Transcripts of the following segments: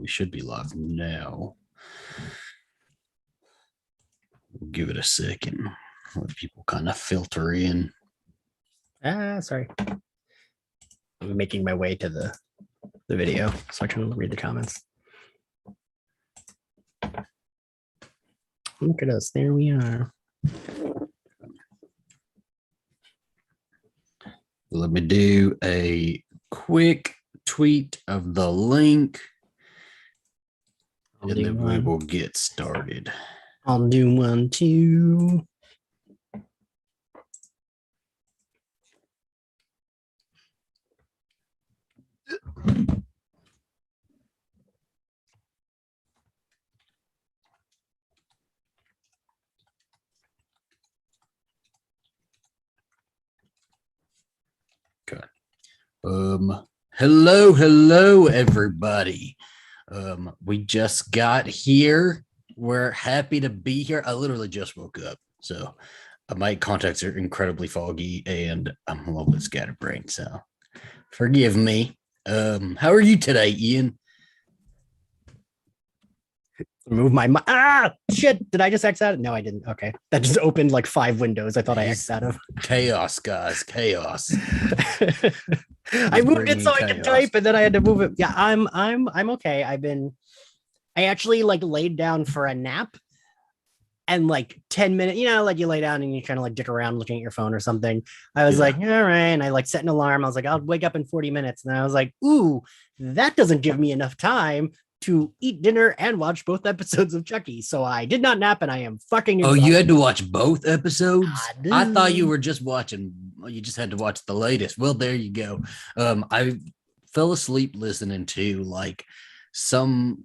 should be live now. We'll give it a second. Let people kind of filter in. Sorry. I'm making my way to the video so I can read the comments. Look at us. There we are. Let me do a quick tweet of the link, and then we will get started. I'll do one too. Okay. Hello, everybody. We just got here. We're happy to be here. I literally just woke up, so my contacts are incredibly foggy, and I'm a little bit scatterbrained. So, forgive me. How are you today, Ian? Move my shit. Did I just X out? No, I didn't. Okay. That just opened like 5 windows. I thought I X'd out of. Chaos, guys. Chaos. I moved it so I could type, and then I had to move it. Yeah, I'm okay. I actually like laid down for a nap, and like 10 minutes, like you lay down and you kind of like dick around looking at your phone or something. I was like, all right. And I like set an alarm. I was like, I'll wake up in 40 minutes. And I was like, ooh, that doesn't give me enough time to eat dinner and watch both episodes of Chucky. So I did not nap, and I am fucking exhausted. Oh, you had to watch both episodes? I thought you were just watching, you just had to watch the latest. Well, there you go. I fell asleep listening to like some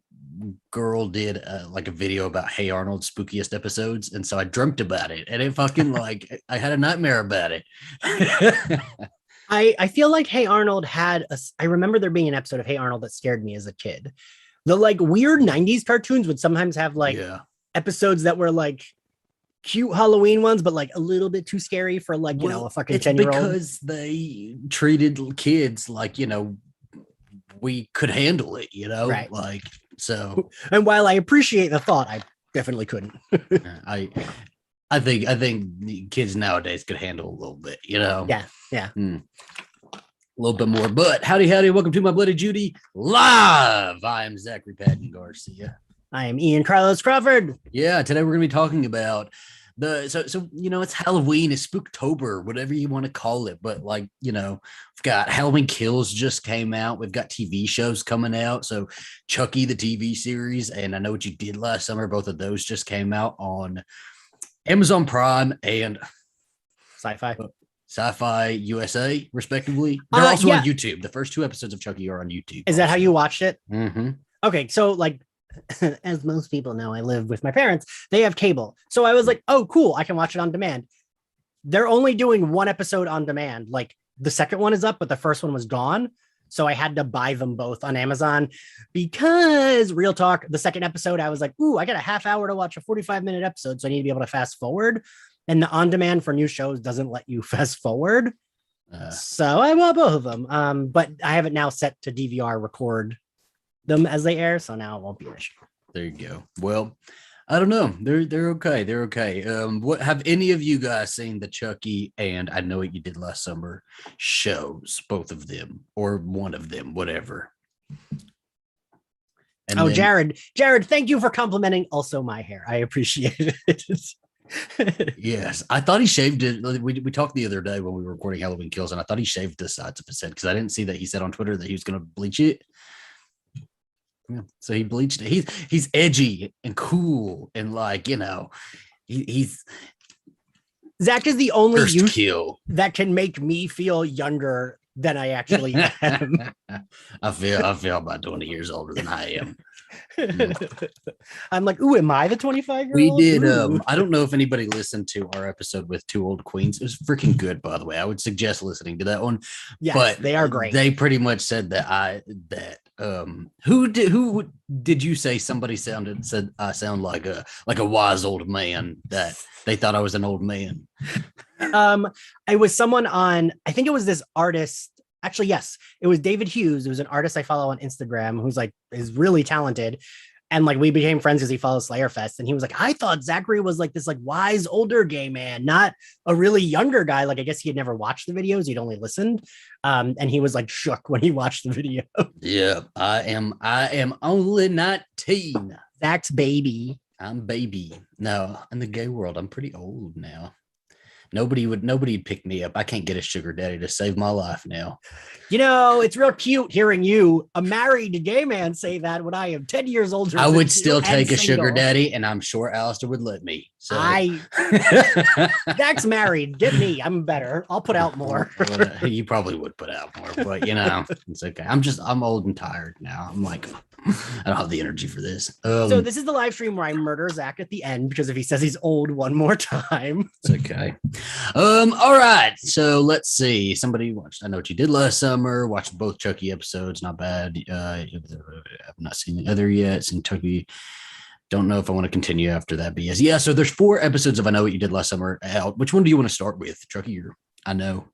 girl did like a video about Hey Arnold's spookiest episodes, and so I dreamt about it, and it fucking like I had a nightmare about it. I feel like Hey Arnold I remember there being an episode of Hey Arnold that scared me as a kid. The like weird 90s cartoons would sometimes have like episodes that were like cute Halloween ones, but like a little bit too scary for like, a fucking 10-year-old. Because they treated kids like, we could handle it, right. Like, so. And while I appreciate the thought, I definitely couldn't. I think kids nowadays could handle a little bit, Yeah. A little bit more, but howdy, welcome to my Bloody Judy live. I am Zachary Patton Garcia. I am Ian Carlos Crawford. Yeah, today we're going to be talking about it's Halloween, it's Spooktober, whatever you want to call it, but like, we've got Halloween Kills just came out, we've got TV shows coming out, so Chucky the TV series and I Know What You Did Last Summer, both of those just came out on Amazon Prime and Sci-Fi USA, respectively. They're also on YouTube. The first 2 episodes of Chucky are on YouTube. Is that how you watched it? Mm-hmm. Okay, so like, as most people know, I live with my parents. They have cable. So I was like, oh, cool. I can watch it on demand. They're only doing 1 episode on demand. Like the second one is up, but the first one was gone. So I had to buy them both on Amazon because real talk, the second episode, I was like, ooh, I got a half hour to watch a 45-minute episode. So I need to be able to fast forward. And the on demand for new shows doesn't let you fast forward. So I bought both of them. But I have it now set to DVR record them as they air. So now it won't be an issue. There you go. Well, I don't know. They're okay. They're okay. What have any of you guys seen the Chucky and I Know What You Did Last Summer shows? Both of them or one of them, whatever. And Jared, thank you for complimenting also my hair. I appreciate it. Yes, I thought he shaved it. We talked the other day when we were recording Halloween Kills, and I thought he shaved the sides of his head because I didn't see that he said on Twitter that he was going to bleach it. Yeah, so he bleached it. He's edgy and cool and like he's Zach is the only youth that can make me feel younger than I actually am. I feel about 20 years older than I am. I'm like, ooh, am I the 25-year-old? We did. I don't know if anybody listened to our episode with 2 Old Queens. It was freaking good, by the way. I would suggest listening to that one. Yes, but they are great. They pretty much said who did you say somebody said I sound like a wise old man, that they thought I was an old man? I was someone on, I think it was this artist actually, yes, it was David Hughes. It was an artist I follow on Instagram who's like is really talented. And like we became friends because he follows Slayer Fest. And he was like, I thought Zachary was like this like wise older gay man, not a really younger guy. Like I guess he had never watched the videos, he'd only listened. And he was like shook when he watched the video. Yeah, I am only 19. Zach's baby. I'm baby. No, in the gay world, I'm pretty old now. Nobody'd pick me up. I can't get a sugar daddy to save my life now. You know, it's real cute hearing you, a married gay man, say that when I am 10 years older. I would still take a single. sugar daddy, and I'm sure Alistair would let me. So Zach's married. Get me. I'm better. I'll put out more. You probably would put out more, but it's okay. I'm old and tired now. I'm like, I don't have the energy for this. So this is the live stream where I murder Zach at the end because if he says he's old one more time. It's okay. All right. So let's see. Somebody watched I Know What You Did Last Summer. Watched both Chucky episodes. Not bad. I've not seen the other yet. Seen Chucky. Don't know if I want to continue after that. But yeah. So there's 4 episodes of I Know What You Did Last Summer out. Which one do you want to start with, Chucky or I Know?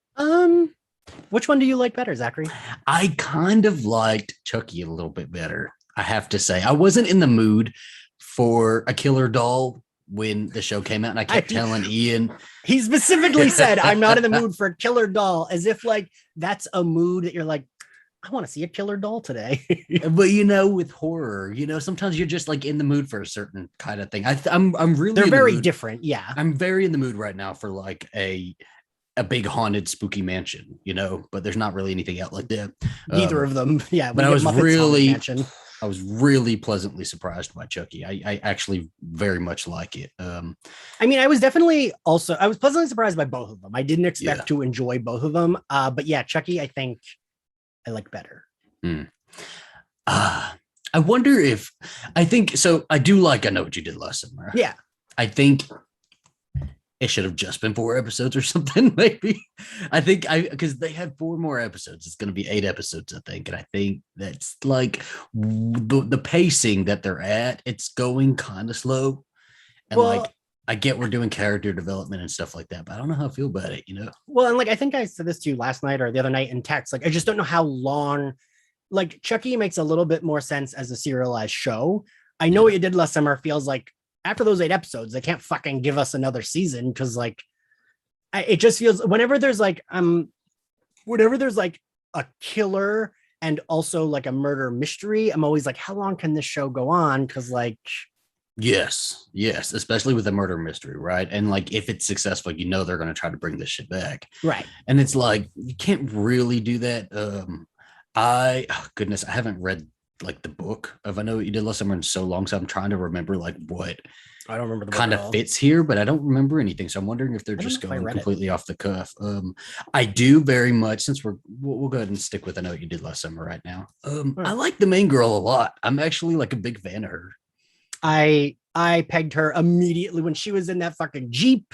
Which one do you like better, Zachary? I kind of liked Chucky a little bit better. I have to say, I wasn't in the mood for a killer doll when the show came out, and I kept telling Ian. He specifically said, I'm not in the mood for a killer doll, as if like that's a mood that you're like, I want to see a killer doll today. But with horror, sometimes you're just like in the mood for a certain kind of thing. I'm really they're very different. Yeah, I'm very in the mood right now for like a big haunted spooky mansion, but there's not really anything out like that. Neither of them. Yeah, but I was really pleasantly surprised by Chucky. I actually very much like it. I mean, I was pleasantly surprised by both of them. I didn't expect to enjoy both of them. But yeah, Chucky, I think I like better. I wonder if I do like I Know What You Did Last Summer. Yeah. I think it should have just been 4 episodes or something, maybe. I think because they had 4 more episodes. It's going to be 8 episodes, I think. And I think that's like the pacing that they're at. It's going kind of slow. And I get we're doing character development and stuff like that, but I don't know how I feel about it, Well, and like, I think I said this to you last night or the other night in text. Like, I just don't know how long, like Chucky makes a little bit more sense as a serialized show. I Know What You Did Last Summer feels like, after those 8 episodes, they can't fucking give us another season because like it just feels whenever there's like a killer and also like a murder mystery, I'm always like, how long can this show go on? Because like yes, especially with a murder mystery, right? And like if it's successful, they're going to try to bring this shit back, right? And it's like you can't really do that. I haven't read like the book of I Know What You Did Last Summer in so long, so I'm trying to remember like what I don't remember the kind of fits here, but I don't remember anything, so I'm wondering if they're just going completely off the cuff. I do very much, since we'll go ahead and stick with I Know What You Did Last Summer right now. I like the main girl a lot. I'm actually like a big fan of her. I pegged her immediately when she was in that fucking Jeep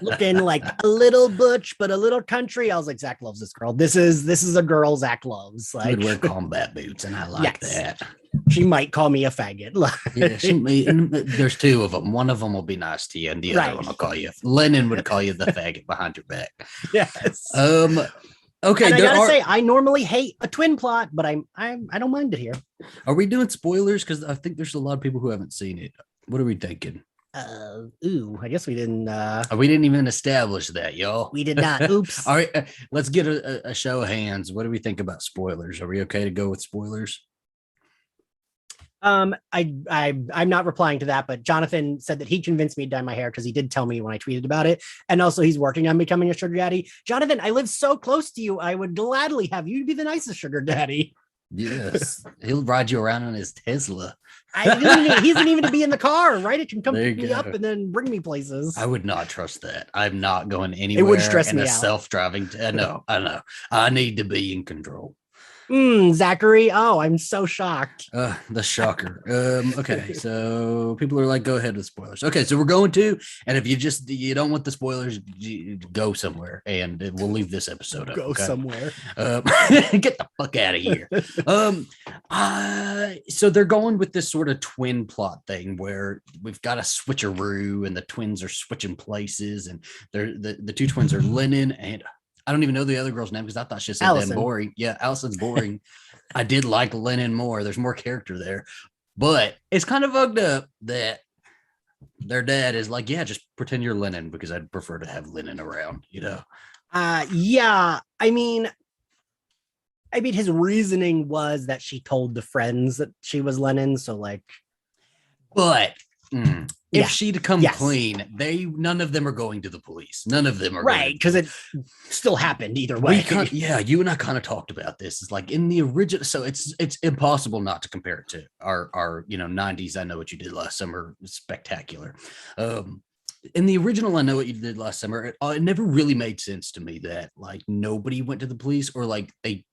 looking like a little butch but a little country. I was like, Zach loves this girl. This is a girl Zach loves. Like, she would wear combat boots, and I like that. She might call me a faggot. There's 2 of them. One of them will be nice to you, and the other one will call you. Lennon would call you the faggot behind your back. Yes. Okay. And I gotta say, I normally hate a twin plot, but I don't mind it here. Are we doing spoilers? Because I think there's a lot of people who haven't seen it. What are we thinking? I guess we didn't. We didn't even establish that, y'all. We did not. Oops. All right, let's get a show of hands. What do we think about spoilers? Are we okay to go with spoilers? I'm not replying to that, but Jonathan said that he convinced me to dye my hair because he did tell me when I tweeted about it, and also he's working on becoming a sugar daddy. Jonathan, I live so close to you. I would gladly have you be the nicest sugar daddy. Yes, he'll ride you around on his Tesla. He doesn't even to be in the car, right? It can come pick me up and then bring me places. I would not trust that. I'm not going anywhere. It would stress me out. Self-driving. I know. I need to be in control. Zachary. Oh, I'm so shocked. The shocker. Okay, so people are like, go ahead with spoilers. Okay, so we're going to, and if you don't want the spoilers, go somewhere, and we'll leave this episode up. Go somewhere. Get the fuck out of here. So they're going with this sort of twin plot thing where we've got a switcheroo, and the twins are switching places, and the 2 twins are Lennon and I don't even know the other girl's name because I thought she said damn Allison. boring. Yeah, Allison's boring. I did like Lennon more. There's more character there, but it's kind of fucked up that their dad is like, yeah, just pretend you're Lennon because I'd prefer to have Lennon around, you know? Yeah. I mean, his reasoning was that she told the friends that she was Lennon. So like, But if Yeah. she'd come Yes. clean, none of them are going to the police. None of them are right, because it still happened either way. yeah, you and I kind of talked about this. It's like in the original, so it's impossible not to compare it to our 90s. I Know What You Did Last Summer, spectacular. In the original I Know What You Did Last Summer, it never really made sense to me that like nobody went to the police, or like they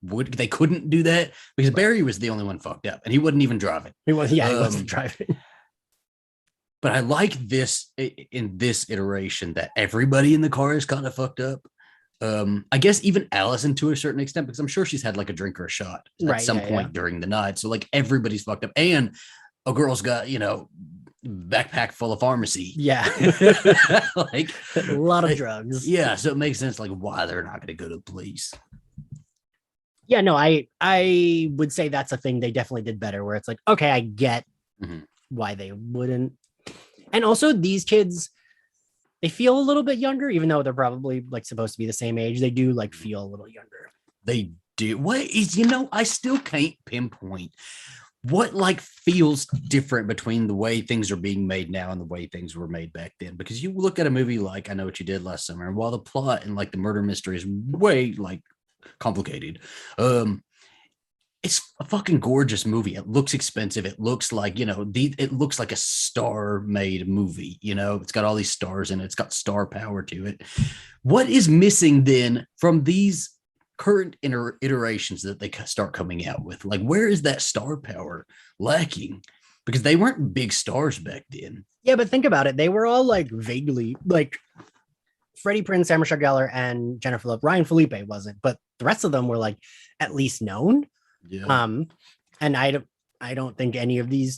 couldn't do that because Barry was the only one fucked up and he wasn't even driving. He wasn't driving. But I like this in this iteration that everybody in the car is kind of fucked up. I guess even Allison to a certain extent, because I'm sure she's had like a drink or a shot at some point during the night. So like everybody's fucked up, and a girl's got backpack full of pharmacy. Yeah, like a lot of drugs. Yeah, so it makes sense like why they're not going to go to the police. Yeah, no, I would say that's a thing they definitely did better. Where it's like, okay, I get why they wouldn't. And also these kids, they feel a little bit younger, even though they're probably like supposed to be the same age. They do like feel a little younger. They do. What is, I still can't pinpoint what like feels different between the way things are being made now and the way things were made back then. Because you look at a movie like I Know What You Did Last Summer, and while the plot and like the murder mystery is way like complicated, it's a fucking gorgeous movie. It looks expensive. It looks like, it looks like a star-made movie. It's got all these stars in it. It's got star power to it. What is missing then from these current iterations that they start coming out with? Like, where is that star power lacking? Because they weren't big stars back then. Yeah, but think about it. They were all like vaguely like Freddie Prinze, Sam Gellar, and Jennifer Love. Ryan Felipe wasn't, but the rest of them were like at least known. Yeah. And I don't think any of the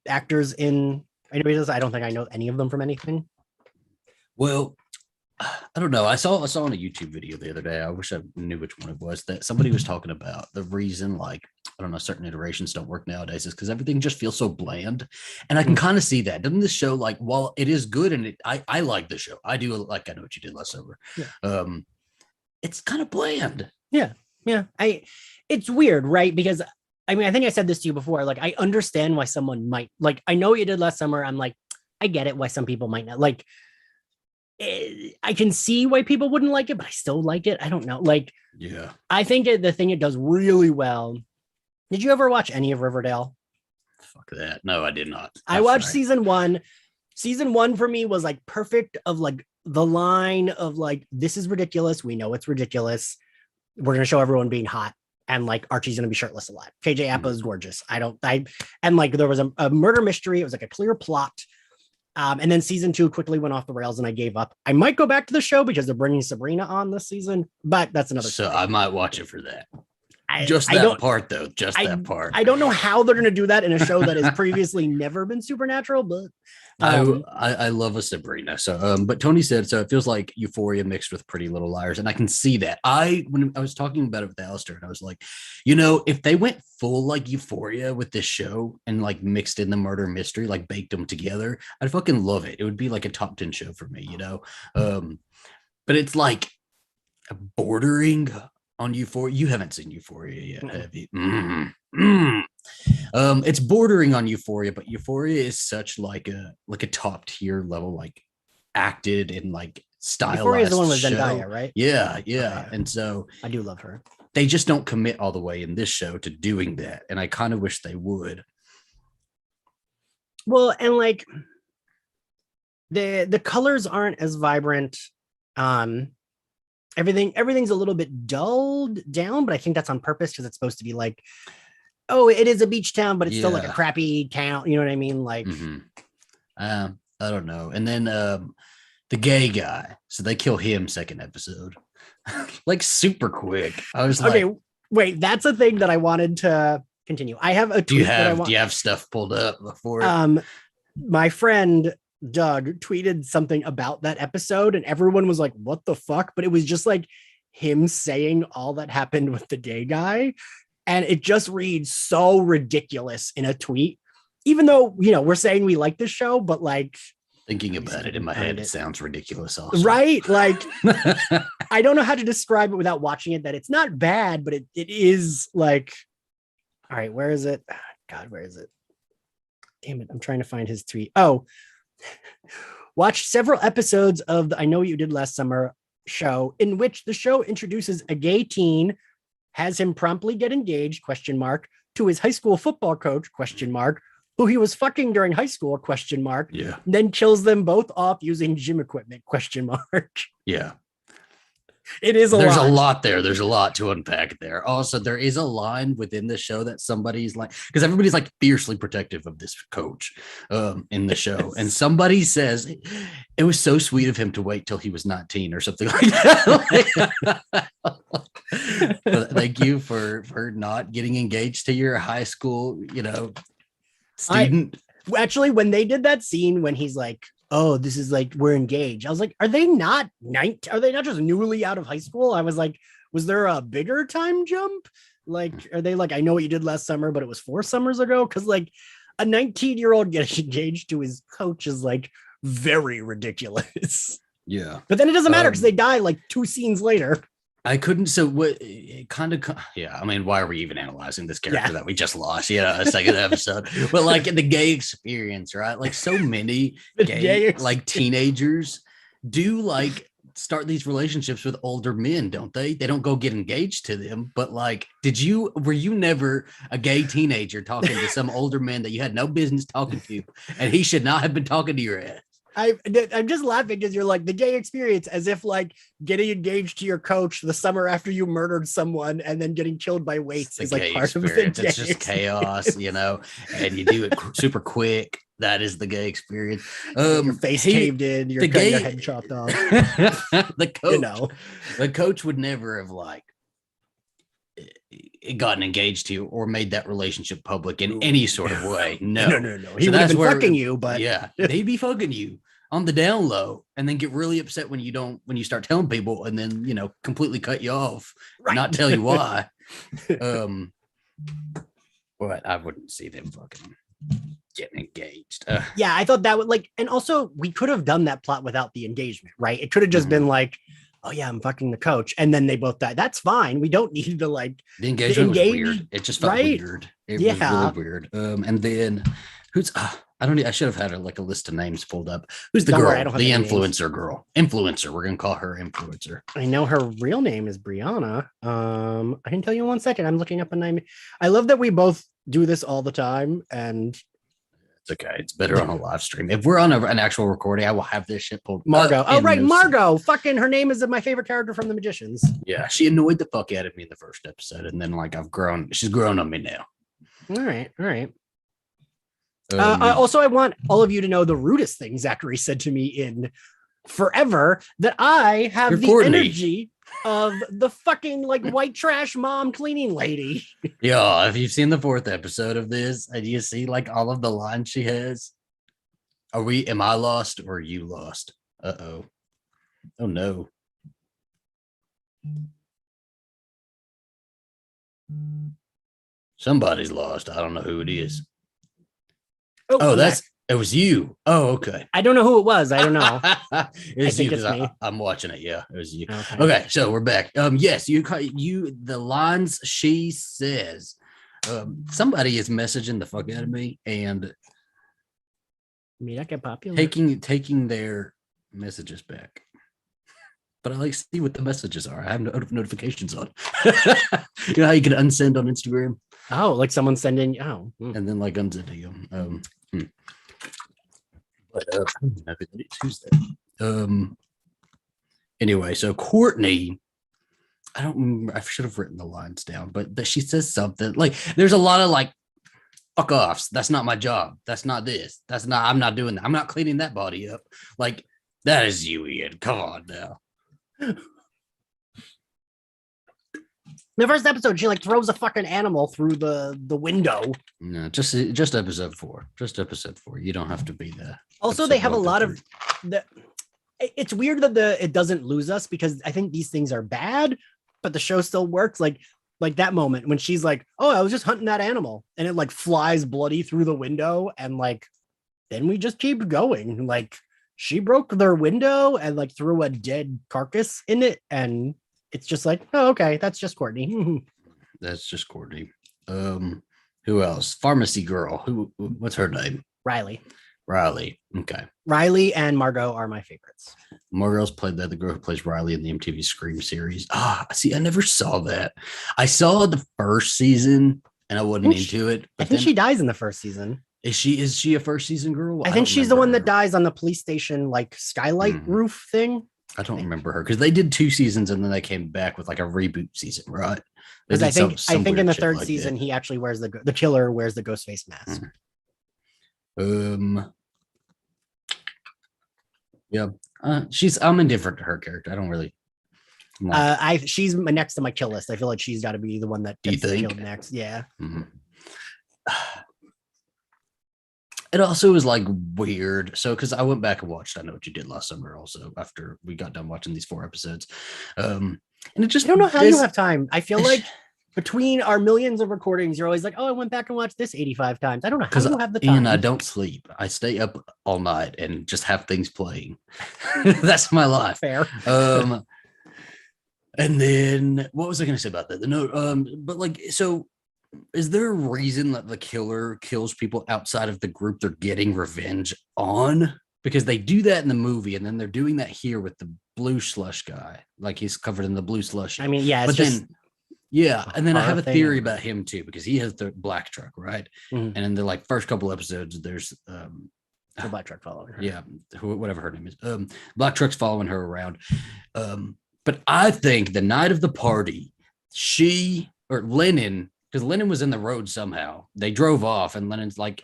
actors in anyways, I don't think I know any of them from anything. Well, I don't know. I saw on a YouTube video the other day. I wish I knew which one it was, that somebody was talking about the reason, like, I don't know, certain iterations don't work nowadays is because everything just feels so bland. And I can kind of see that. Doesn't this show, like, while it is good and I like the show, I do like I Know What You Did Last Summer. Yeah. It's kind of bland. Yeah. It's weird, right? Because I mean, I think I said this to you before. Like, I understand why someone might like. I Know What You Did Last Summer. I'm like, I get it. Why some people might not like. I can see why people wouldn't like it, but I still like it. I don't know. Like, yeah, I think the thing it does really well. Did you ever watch any of Riverdale? Fuck that. No, I did not. I watched season 1. Season 1 for me was like perfect. Of like the line of like, this is ridiculous. We know it's ridiculous. We're gonna show everyone being hot. And like Archie's gonna be shirtless a lot. KJ Apa is gorgeous. And like there was a murder mystery. It was like a clear plot. And then season 2 quickly went off the rails and I gave up. I might go back to the show because they're bringing Sabrina on this season, but that's another story. I might watch it for that. That part. I don't know how they're gonna do that in a show that has previously never been supernatural, but I love a Sabrina. So, but Tony said, so it feels like Euphoria mixed with Pretty Little Liars. And I can see that. When I was talking about it with Alistair, and I was like, if they went full like Euphoria with this show and like mixed in the murder mystery, like baked them together, I'd fucking love it. It would be like a top 10 show for me, but it's like bordering on Euphoria. You haven't seen Euphoria yet, have you? It's bordering on Euphoria, but Euphoria is such like a top tier level, like acted and like stylized. Euphoria is the one with Zendaya, right? Yeah. Okay. And so I do love her. They just don't commit all the way in this show to doing that, and I kind of wish they would. Well, and like the colors aren't as vibrant. Everything's a little bit dulled down, but I think that's on purpose because it's supposed to be like, oh, it is a beach town, but it's still like a crappy town. You know what I mean? Like, I don't know. And then the gay guy, so they kill him second episode, like super quick. I was okay, wait, that's a thing that I wanted to continue. I have a tweet. Do you have stuff pulled up before? My friend Doug tweeted something about that episode and everyone was like, what the fuck? But it was just like him saying all that happened with the gay guy. And it just reads so ridiculous in a tweet, even though, we're saying we like this show, but like thinking about it in my head, it sounds ridiculous. Also. Right. Like, I don't know how to describe it without watching it, that it's not bad, but it is like, all right, where is it? God, where is it? Damn it. I'm trying to find his tweet. Oh, watched several episodes of the I Know What You Did Last Summer show, in which the show introduces a gay teen, has him promptly get engaged, ? To his high school football coach, ? Who he was fucking during high school, ? Yeah. Then kills them both off using gym equipment, ? Yeah. It is There's a lot there. There's a lot to unpack there. Also, there is a line within the show that somebody's like, because everybody's like fiercely protective of this coach in the show. And somebody says it was so sweet of him to wait till he was 19 or something like that. Thank you for not getting engaged to your high school, student. Actually, when they did that scene when he's like, oh, this is like, we're engaged, I was like, are they not 19? Are they not just newly out of high school? I was like, was there a bigger time jump? Like, are they like, I Know What You Did Last Summer, but it was 4 summers ago? Because like a 19-year-old getting engaged to his coach is like very ridiculous. Yeah. But then it doesn't matter because they die like 2 scenes later. I couldn't. So what kind of, yeah. I mean, why are we even analyzing this character that we just lost? A second episode, but like in the gay experience, right? Like so many gay like teenagers do like start these relationships with older men, don't they? They don't go get engaged to them, but like, were you never a gay teenager talking to some older man that you had no business talking to, and he should not have been talking to your ass? I'm just laughing because you're like the gay experience, as if like getting engaged to your coach the summer after you murdered someone and then getting killed by weights is like part experience. Of the gay. It's just chaos, and you do it super quick. That is the gay experience. Your face caved in, your head chopped off. The coach would never have like gotten engaged to you or made that relationship public in any sort of way. No. He would have been fucking you, but they'd be fucking you on the down low and then get really upset when you start telling people and then, completely cut you off, not tell you why. But I wouldn't see them fucking getting engaged. Yeah, I thought that would like, and also we could have done that plot without the engagement, right? It could have just been like, oh yeah, I'm fucking the coach, and then they both die. That's fine. We don't need to like the engagement was weird. It just felt weird. It was really weird. And then who's I should have had a list of names pulled up. Who's the girl? The influencer girl. Influencer. We're gonna call her influencer. I know her real name is Brianna. I can tell you in 1 second. I'm looking up a name. I love that we both do this all the time, and it's okay. It's better on a live stream. If we're on an actual recording, I will have this shit pulled. Margot. Oh, right. Margot. Fucking her name is my favorite character from The Magicians. Yeah. She annoyed the fuck out of me in the first episode. And then like she's grown on me now. All right. Also, I want all of you to know the rudest thing Zachary said to me in forever, that I have the energy of the fucking like white trash mom cleaning lady. Yeah, if you've seen the 4th episode of this and you see like all of the lines she has, am I lost or are you lost? Oh no. Somebody's lost. I don't know who it is. It was you. Oh, okay. I don't know who it was. I don't know. It was you because I'm watching it. Yeah, it was you. Okay, so we're back. Yes, you the lines she says. Somebody is messaging the fuck out of me and taking their messages back. But I like to see what the messages are. I have notifications on. You know how you can unsend on Instagram? Oh, like someone sending. Oh, and then like unsending them. But happy that it's Tuesday. Anyway, so Courtney, I don't remember. I should have written the lines down, but she says something like, "There's a lot of like, fuck offs. That's not my job. That's not this. I'm not doing that. I'm not cleaning that body up. Like that is you, Ian. Come on now." The first episode, she like throws a fucking animal through the window. No, just episode 4. Just episode 4. You don't have to be there. Also, they have a lot of the. it's weird that it doesn't lose us, because I think these things are bad, but the show still works. Like that moment when she's like, "Oh, I was just hunting that animal," and it like flies bloody through the window, and like then we just keep going. Like she broke their window and like threw a dead carcass in it, and it's just like, oh, okay, that's just Courtney. That's just Courtney. Who else? Pharmacy girl. What's her name? Riley. Riley. Okay. Riley and Margot are my favorites. Margot's played that, the girl who plays Riley in the MTV Scream series. See, I never saw that. I saw the first season and I wasn't into it. I think she dies in the first season. Is she a first season girl? I think she's the one that dies on the police station like skylight roof thing. I don't remember her, because they did 2 seasons and then they came back with like a reboot season, right? Because I think in the third season he actually wears the killer wears the ghost face mask. Yeah. I'm indifferent to her character. I don't really. She's next to my kill list. I feel like she's got to be the one that gets killed next. Yeah. Mm-hmm. It also was like weird. So, because I went back and watched I Know What You Did Last Summer also after we got done watching these 4 episodes. And it just, I don't know how you have time. I feel like between our millions of recordings, you're always like, oh, I went back and watched this 85 times. I don't know how you have the time. And I don't sleep. I stay up all night and just have things playing. That's my life. Fair. And then what was I going to say about that? But like, so is there a reason that the killer kills people outside of the group they're getting revenge on? Because they do that in the movie, and then they're doing that here with the blue slush guy. Like he's covered in the blue slush. I mean, yeah, but then, yeah, and then I have a theory about him too, because he has the black truck, right? Mm-hmm. And in the like first couple episodes, there's the black truck following her. Yeah, whatever her name is. Black truck's following her around. But I think the night of the party, she or Lennon, because Lennon was in the road somehow. They drove off, and Lennon's like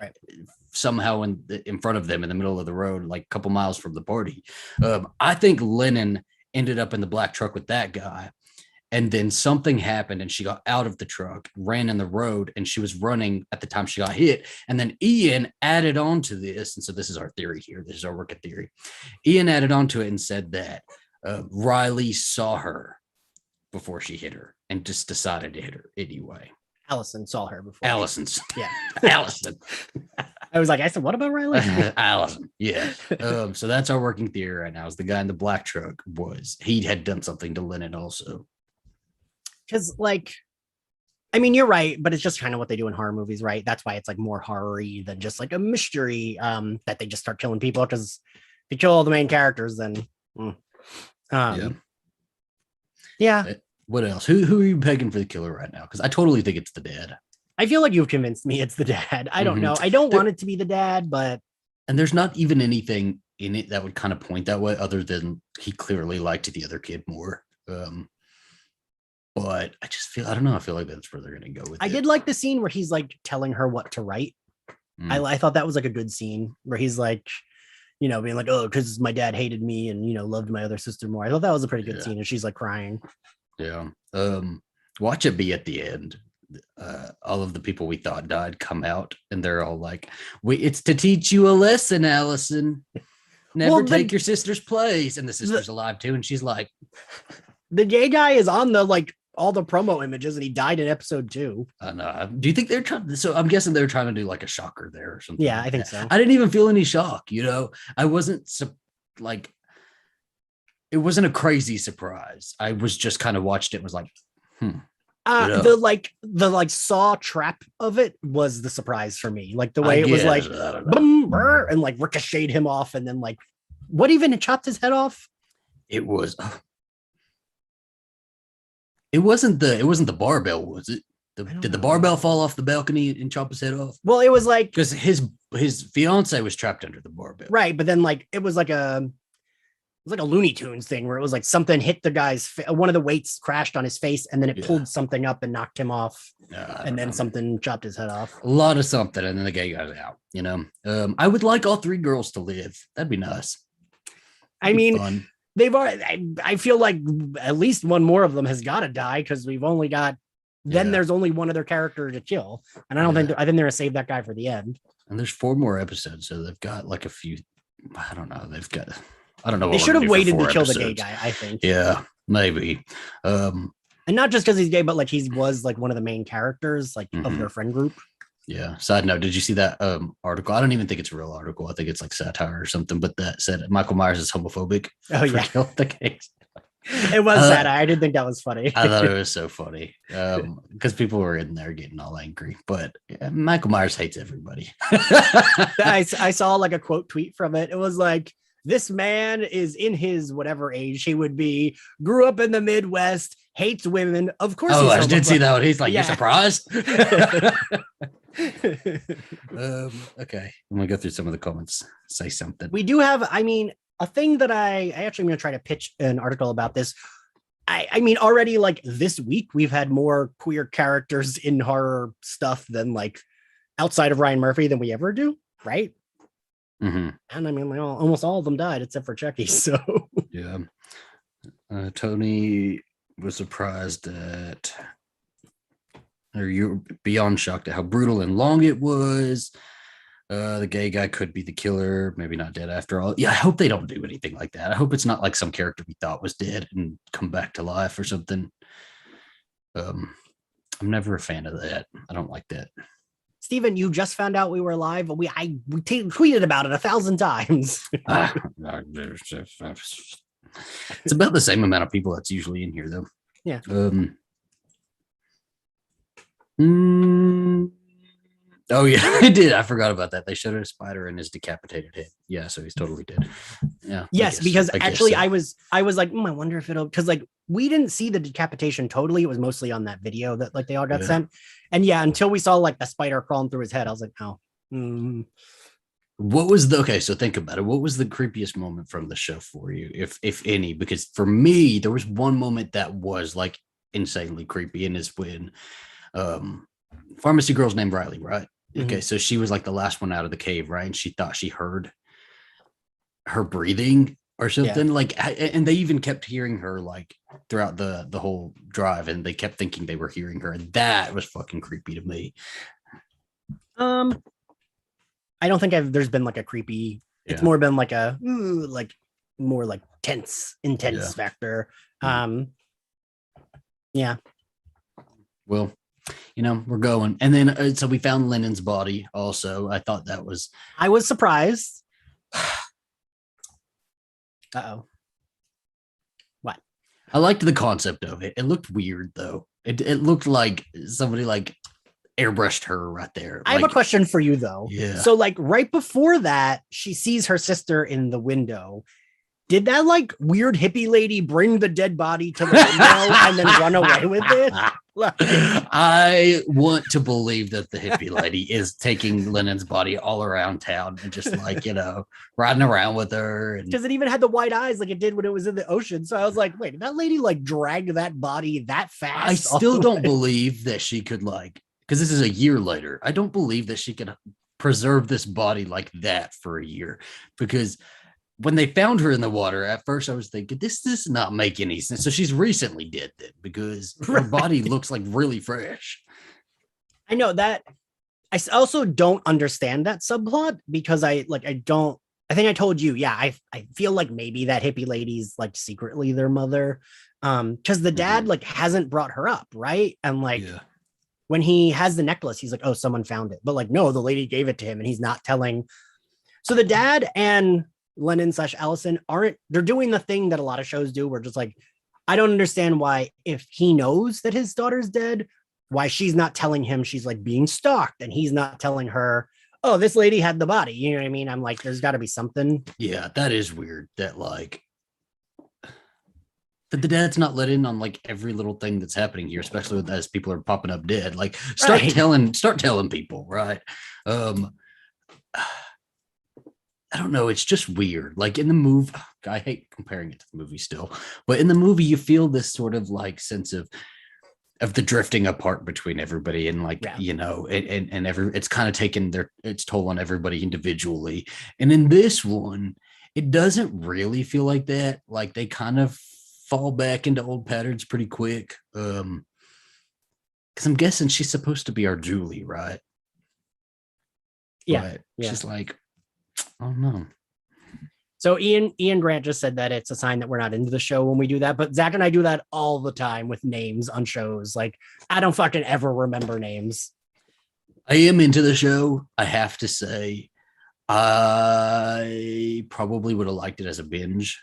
somehow in front of them in the middle of the road, like a couple miles from the party. I think Lennon ended up in the black truck with that guy. And then something happened and she got out of the truck, ran in the road, and she was running at the time she got hit. And then Ian added on to this. And so this is our theory here. This is our working theory. Ian added on to it and said that Riley saw her before she hit her and just decided to hit her anyway. Allison saw her before. Allison's. Yeah. Allison. I said, what about Riley? Allison. Yeah. So that's our working theory right now, is the guy in the black truck he had done something to Lennon also. Because like, I mean, you're right, but it's just kind of what they do in horror movies, right? That's why it's like more horror-y than just like a mystery, that they just start killing people. Because if you kill all the main characters, then yeah. What else? Who are you pegging for the killer right now? Because I totally think it's the dad. I feel like you've convinced me it's the dad. I don't know. I don't want it to be the dad, but there's not even anything in it that would kind of point that way, other than he clearly liked the other kid more. But I just feel like that's where they're going to go with it. I did like the scene where he's like telling her what to write. I thought that was like a good scene where he's like, being like, oh, because my dad hated me and, loved my other sister more. I thought that was a pretty good scene. And she's like crying. Yeah. Watch it be at the end. All of the people we thought died come out and they're all like, it's to teach you a lesson, Allison. Never take your sister's place. And the sister's alive too. And she's like, the gay guy is on the like all the promo images and he died in episode 2. No. Do you think they're trying? So I'm guessing they're trying to do like a shocker there or something. Yeah, I think so. I didn't even feel any shock. I wasn't it wasn't a crazy surprise. I was just kind of watched it and was like, the saw trap of it was the surprise for me. Like the way it was like boom, and like ricocheted him off, and then like what even chopped his head off? It was. It wasn't the barbell, was it? Did the barbell fall off the balcony and chop his head off? Well, it was like because his fiance was trapped under the barbell, right? But then like it was like a Looney Tunes thing where it was like something hit the guy's one of the weights crashed on his face, and then it pulled something up and knocked him off, and then something chopped his head off. A lot of something, and then the guy got out. I would like all 3 girls to live. That'd be nice. I mean. Fun. They've already, I feel like at least one more of them has got to die because we've only got, there's only one other character to kill. And I think they're going to save that guy for the end. And there's 4 more episodes. So they've got like a few, I don't know. They've got, I don't know what They we're should gonna have do for waited to 4 kill the gay episodes. guy, I think. Yeah, maybe. Um, And not just because he's gay, but like he was like one of the main characters like of mhm. their friend group. Yeah. Side note, did you see that article? I don't even think it's a real article. I think it's like satire or something, but that said Michael Myers is homophobic Oh for yeah. killing the gays. It was sad. I did think that was funny. I thought it was so funny because people were in there getting all angry. But yeah, Michael Myers hates everybody. I saw like a quote tweet from it. It was like, this man is in his whatever age he would be, grew up in the Midwest, hates women. Of course Oh, he's I did see homophobic. that one. He's like, Yeah. "You surprised?" Okay, I'm gonna go through some of the comments. Say something. We do have, I mean, a thing that I actually am going to try to pitch an article about this. I mean, already like this week, we've had more queer characters in horror stuff than like outside of Ryan Murphy than we ever do, right? Mm-hmm. And I mean, like, almost all of them died except for Chucky. So Yeah. Tony was surprised at, or you're beyond shocked at how brutal and long it was. The gay guy could be the killer, maybe not dead after all. Yeah, I hope they don't do anything like that. I hope it's not like some character we thought was dead and come back to life or something. I'm never a fan of that. I don't like that. Steven, you just found out we were live. We tweeted about it 1,000 times. It's about the same amount of people that's usually in here, though. Yeah. Oh yeah, I did. I forgot about that. They showed a spider in his decapitated head. Yeah, so he's totally dead. Yeah. Yes, because actually so. I was like, I wonder if it'll, because like we didn't see the decapitation totally. It was mostly on that video that like they all got sent. And yeah, until we saw like the spider crawling through his head, I was like, oh. What was the okay? So think about it. What was the creepiest moment from the show for you, if any? Because for me, there was one moment that was like insanely creepy, and is when pharmacy girl's named Riley, right? Okay, so she was like the last one out of the cave, right? And she thought she heard her breathing or something. Yeah. Like, and they even kept hearing her like throughout the whole drive, and they kept thinking they were hearing her, and that was fucking creepy to me. I don't think there's been like a creepy. Yeah. It's more been like a like more like intense factor. Yeah. Well, you know, we're going. And then so we found Lennon's body also. I thought that was. I was surprised. Uh-oh. What? I liked the concept of it. It looked weird though. It looked like somebody like airbrushed her right there. I have a question for you though. Yeah. So like right before that, she sees her sister in the window. Did that like weird hippie lady bring the dead body to the window and then run away with it? I want to believe that the hippie lady is taking Lennon's body all around town and just like, you know, riding around with her. Because it even had the white eyes like it did when it was in the ocean. So I was like, wait, did that lady like drag that body that fast? I still don't believe that she could like, because this is a year later. I don't believe that she could preserve this body like that for a year, because when they found her in the water, at first I was thinking, this does not make any sense. So she's recently dead then, because her body looks like really fresh. I know that. I also don't understand that subplot, because I think I told you, yeah, I feel like maybe that hippie lady's like secretly their mother. Because the dad like hasn't brought her up, right? And like when he has the necklace, he's like, oh, someone found it. But like, no, the lady gave it to him, and he's not telling. So the dad and Lennon / Allison they're doing the thing that a lot of shows do, where just like, I don't understand why, if he knows that his daughter's dead, why she's not telling him she's like being stalked, and he's not telling her, oh, this lady had the body. You know what I mean? I'm like, there's got to be something. Yeah, that is weird. That like that the dad's not let in on like every little thing that's happening here, especially with as people are popping up dead. Like start telling people, right? I don't know. It's just weird. Like in the movie, I hate comparing it to the movie still, but in the movie, you feel this sort of like sense of the drifting apart between everybody, and like, you know, and it's kind of taken its toll on everybody individually. And in this one, it doesn't really feel like that. Like they kind of fall back into old patterns pretty quick. Because I'm guessing she's supposed to be our Julie, right? Yeah. But she's like, oh no. So Ian Grant just said that it's a sign that we're not into the show when we do that. But Zach and I do that all the time with names on shows. Like I don't fucking ever remember names. I am into the show. I have to say, I probably would have liked it as a binge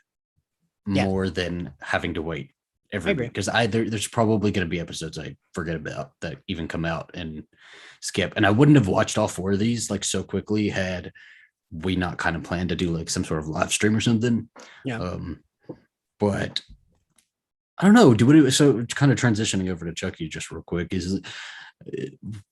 more than having to wait every week, because there's probably going to be episodes I forget about that even come out and skip. And I wouldn't have watched all 4 of these like so quickly had we not kind of planned to do like some sort of live stream or something. Yeah. But I don't know. So kind of transitioning over to Chucky just real quick is,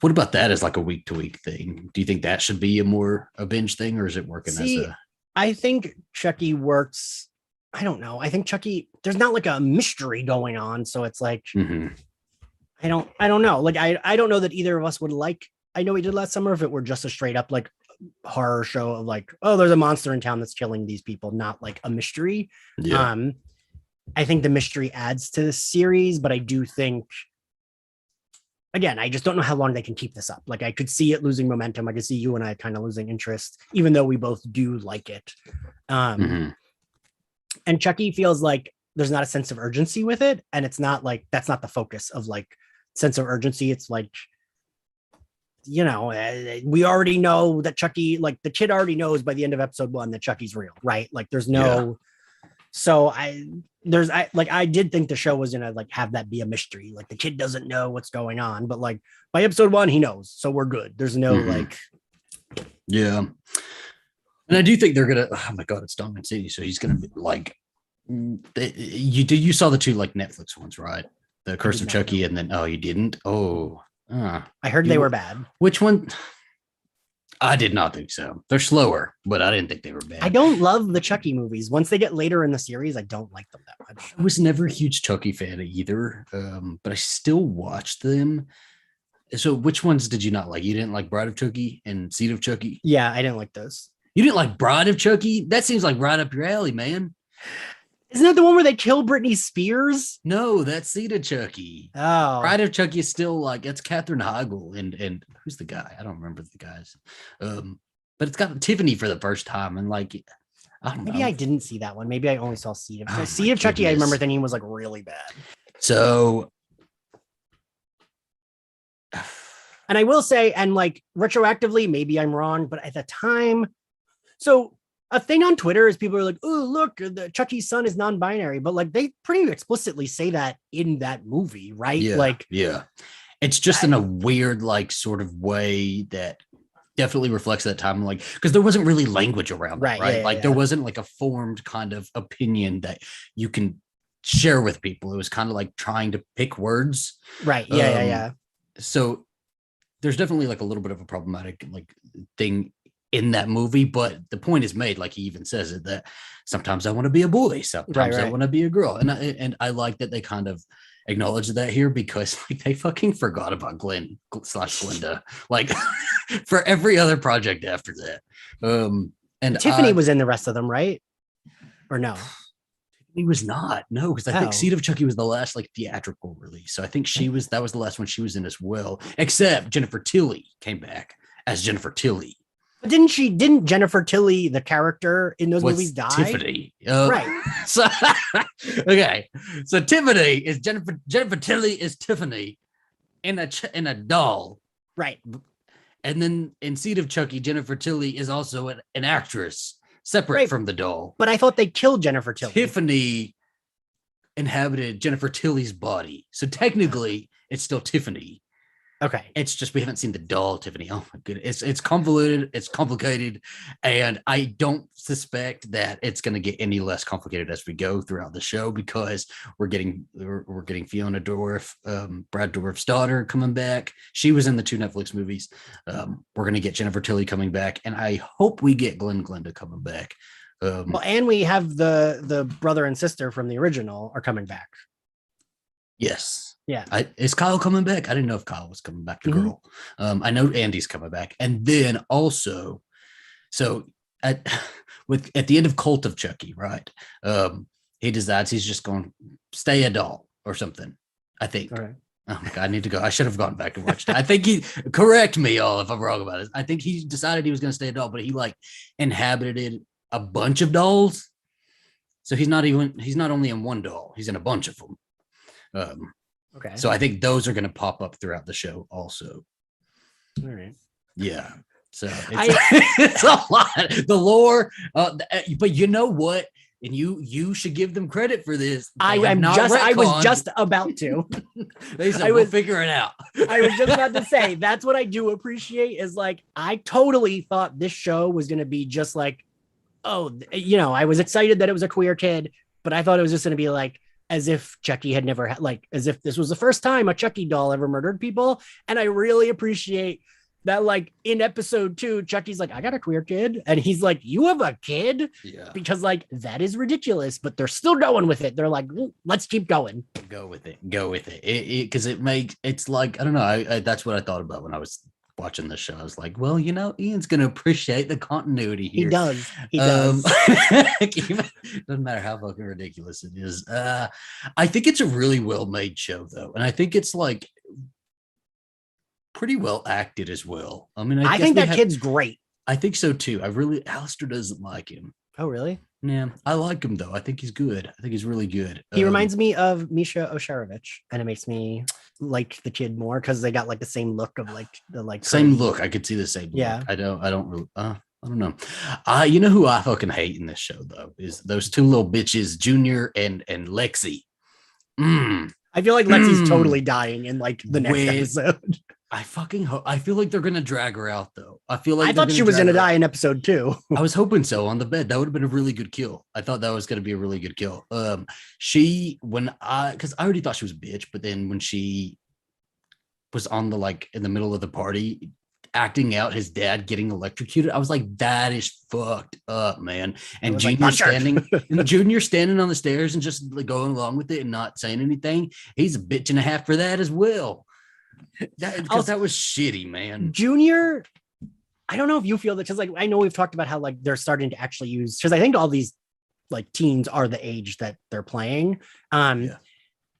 what about that as like a week to week thing? Do you think that should be a binge thing, or is it working as a? I think Chucky works. I don't know. I think Chucky, there's not like a mystery going on. So it's like, I don't know. Like, I don't know that either of us would like, I know we did last summer, if it were just a straight up like horror show of like, oh, there's a monster in town that's killing these people, not like a mystery. Yeah. I think the mystery adds to the series, but I do think, again, I just don't know how long they can keep this up. Like I could see it losing momentum. I could see you and I kind of losing interest, even though we both do like it. And Chucky feels like there's not a sense of urgency with it. And it's not like, that's not the focus of like sense of urgency. It's like, you know, we already know that Chucky, like the kid already knows by the end of episode 1 that Chucky's real, right? Like there's no, so I did think the show was gonna like have that be a mystery. Like the kid doesn't know what's going on, but like by episode 1, he knows. So we're good. There's no like. Yeah. And I do think they're gonna, oh my God, it's Donovan City. So he's gonna be like, you saw the 2 like Netflix ones, right? The Curse of Chucky, and then, oh, you didn't? Oh. I heard they were bad. Which one? I did not think so. They're slower, but I didn't think they were bad. I don't love the Chucky movies. Once they get later in the series, I don't like them that much. I was never a huge Chucky fan either, but I still watched them. So which ones did you not like? You didn't like Bride of Chucky and Seed of Chucky? Yeah, I didn't like those. You didn't like Bride of Chucky? That seems like right up your alley, man. Isn't that the one where they kill Britney Spears? No, that's Seed of Chucky. Oh. Bride of Chucky is still like, it's Katherine Heigl and who's the guy? I don't remember the guys. But it's got Tiffany for the first time, and like, I don't know. Maybe I didn't see that one. Maybe I only saw Seed of Chucky. Seed of Chucky, I remember thinking was like really bad. So, and I will say, and like retroactively, maybe I'm wrong, but at the time, so a thing on Twitter is people are like, oh, look, the Chucky's son is non-binary, but like they pretty explicitly say that in that movie, right? Yeah, like, yeah, it's just in a weird, like, sort of way that definitely reflects that time, like, because there wasn't really language around that, right? Like there wasn't like a formed kind of opinion that you can share with people. It was kind of like trying to pick words, right? Yeah. So there's definitely like a little bit of a problematic like thing in that movie, but the point is made, like he even says it, that sometimes I want to be a boy, sometimes I want to be a girl, and I like that they kind of acknowledge that here, because like they fucking forgot about Glenn/Glenda like for every other project after that. And Tiffany was in the rest of them, right? Or no? He was not, no, because I think Seed of Chucky was the last like theatrical release, so I think that was the last one she was in as well, except Jennifer Tilly came back as Jennifer Tilly. But didn't Jennifer Tilly, the character in those movies, die? Tiffany. Right. So, okay. So Tiffany is Jennifer Tilly is Tiffany in a doll. Right. And then in Seed of Chucky, Jennifer Tilly is also an actress separate from the doll. But I thought they killed Jennifer Tilly. Tiffany inhabited Jennifer Tilly's body. So technically it's still Tiffany. Okay. It's just we haven't seen the doll Tiffany. Oh my goodness. It's convoluted, it's complicated, and I don't suspect that it's going to get any less complicated as we go throughout the show, because we're getting Fiona Dorff, Brad Dourif's daughter, coming back. She was in the 2 Netflix movies. We're going to get Jennifer Tilly coming back, and I hope we get Glenda coming back. Well, and we have the brother and sister from the original are coming back. Yes. Yeah. Is Kyle coming back? I didn't know if Kyle was coming back, the girl. I know Andy's coming back. And then also, so at the end of Cult of Chucky, right? He decides he's just going to stay a doll or something, I think. All right. Oh my God, I need to go. I should have gone back and watched it. I think correct me all if I'm wrong about it. I think he decided he was going to stay a doll, but he like inhabited a bunch of dolls. So he's not only in one doll, he's in a bunch of them. Okay. So I think those are going to pop up throughout the show also. All right. Yeah. So it's a lot. The lore, but you know what? And you should give them credit for this. I was just about to. They said, we'll figure it out. I was just about to say, that's what I do appreciate is like, I totally thought this show was going to be just like, oh, I was excited that it was a queer kid, but I thought it was just going to be like, as if Chucky had never had, like, as if this was the first time a Chucky doll ever murdered people. And I really appreciate that, like, in episode 2, Chucky's like, I got a queer kid. And he's like, you have a kid? Yeah. Because, like, that is ridiculous, but they're still going with it. They're like, let's keep going. Go with it. Because it's like, I don't know. I that's what I thought about when I was watching the show. I was like, well, Ian's going to appreciate the continuity here. He does. Doesn't matter how fucking ridiculous it is. I think it's a really well made show though. And I think it's like pretty well acted as well. I mean, I think that kid's great. I think so too. Alistair doesn't like him. Oh, really? Yeah, I like him though. I think he's good. I think he's really good. He reminds me of Misha Osharovich, and it makes me like the kid more because they got like the same look of like the same look. I could see the same. Yeah. Look. I don't really. I don't know. You know who I fucking hate in this show though is those two little bitches, Junior and Lexi. I feel like Lexi's totally dying in like the next episode. I feel like they're gonna drag her out though. I thought she was gonna die in episode 2. I was hoping so on the bed. That would have been a really good kill. I thought that was gonna be a really good kill. Because I already thought she was a bitch, but then when she was on the like in the middle of the party acting out his dad getting electrocuted, I was like, that is fucked up, man. And Junior standing on the stairs and just like going along with it and not saying anything. He's a bitch and a half for that as well. That was shitty, man. Junior, I don't know if you feel that, because like I know we've talked about how like they're starting to actually use, because I think all these like teens are the age that they're playing.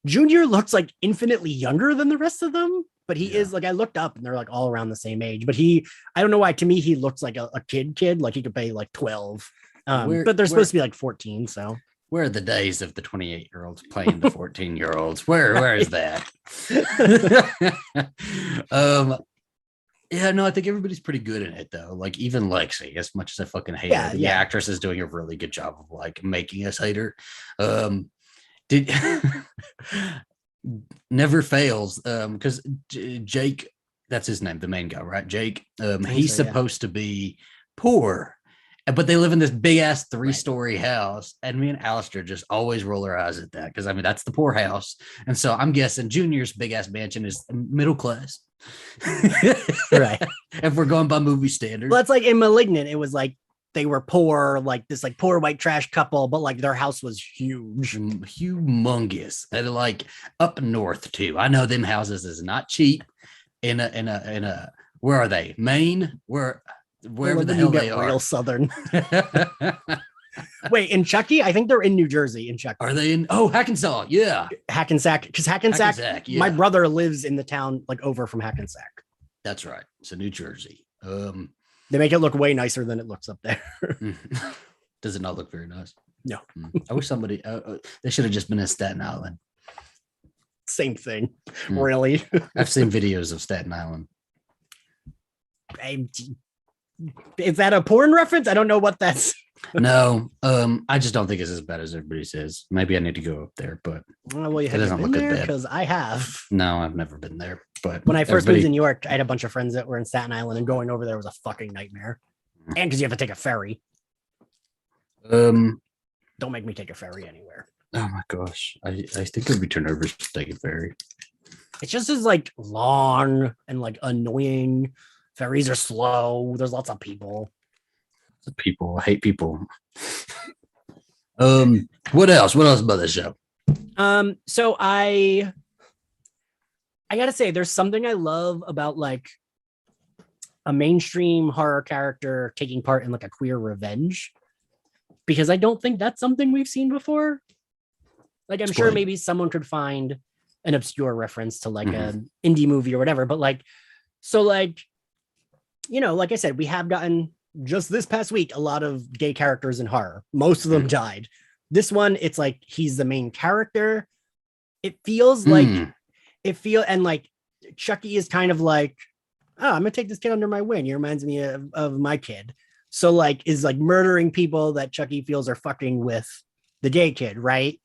Junior looks like infinitely younger than the rest of them, but he is like, I looked up and they're like all around the same age, but I don't know why, to me he looks like a kid, like he could be like 12, but they're supposed to be like 14. So where are the days of the 28-year-olds playing the 14-year-olds? Where is that? Yeah, no, I think everybody's pretty good in it though. Like even Lexi, as much as I fucking hate her, the actress is doing a really good job of like making us hate her. Never fails. Because Jake, that's his name, the main guy, right? Jake. He's supposed to be poor. But they live in this big ass 3-story house, and me and Alistair just always roll our eyes at that because I mean that's the poor house, and so I'm guessing Junior's big ass mansion is middle class, right? If we're going by movie standards, well, it's like in *Malignant*, it was like they were poor, like this like poor white trash couple, but like their house was humongous, and like up north too. I know them houses is not cheap. In a where are they? Maine? Wherever the hell they are. Real southern. Wait, in Chucky? I think they're in New Jersey. In Chucky, are they in? Oh, Hackensack, yeah, Hackensack. Because Hackensack, my brother lives in the town like over from Hackensack. That's right. So New Jersey. They make it look way nicer than it looks up there. Does it not look very nice? No. I wish somebody. They should have just been in Staten Island. Same thing, really. I've seen videos of Staten Island. Is that a porn reference? I don't know what that's. No, I just don't think it's as bad as everybody says. Maybe I need to go up there, but well, you haven't been there because I have. No, I've never been there. But when I first moved in New York, I had a bunch of friends that were in Staten Island, and going over there was a fucking nightmare. And because you have to take a ferry. Don't make me take a ferry anywhere. Oh my gosh, I think I'd be too nervous to take a ferry. It's just as like long and like annoying. Ferries are slow. There's lots of people. I hate people. What else? What else about this show? So I gotta say, there's something I love about like a mainstream horror character taking part in like a queer revenge, because I don't think that's something we've seen before. Like I'm sure maybe someone could find an obscure reference to like an indie movie or whatever, but like, so like, you know, like I said, we have gotten just this past week, a lot of gay characters in horror. Most of them died. This one, it's like he's the main character. It feels like and like Chucky is kind of like, oh, I'm gonna take this kid under my wing. He reminds me of my kid. So like is like murdering people that Chucky feels are fucking with the gay kid, right?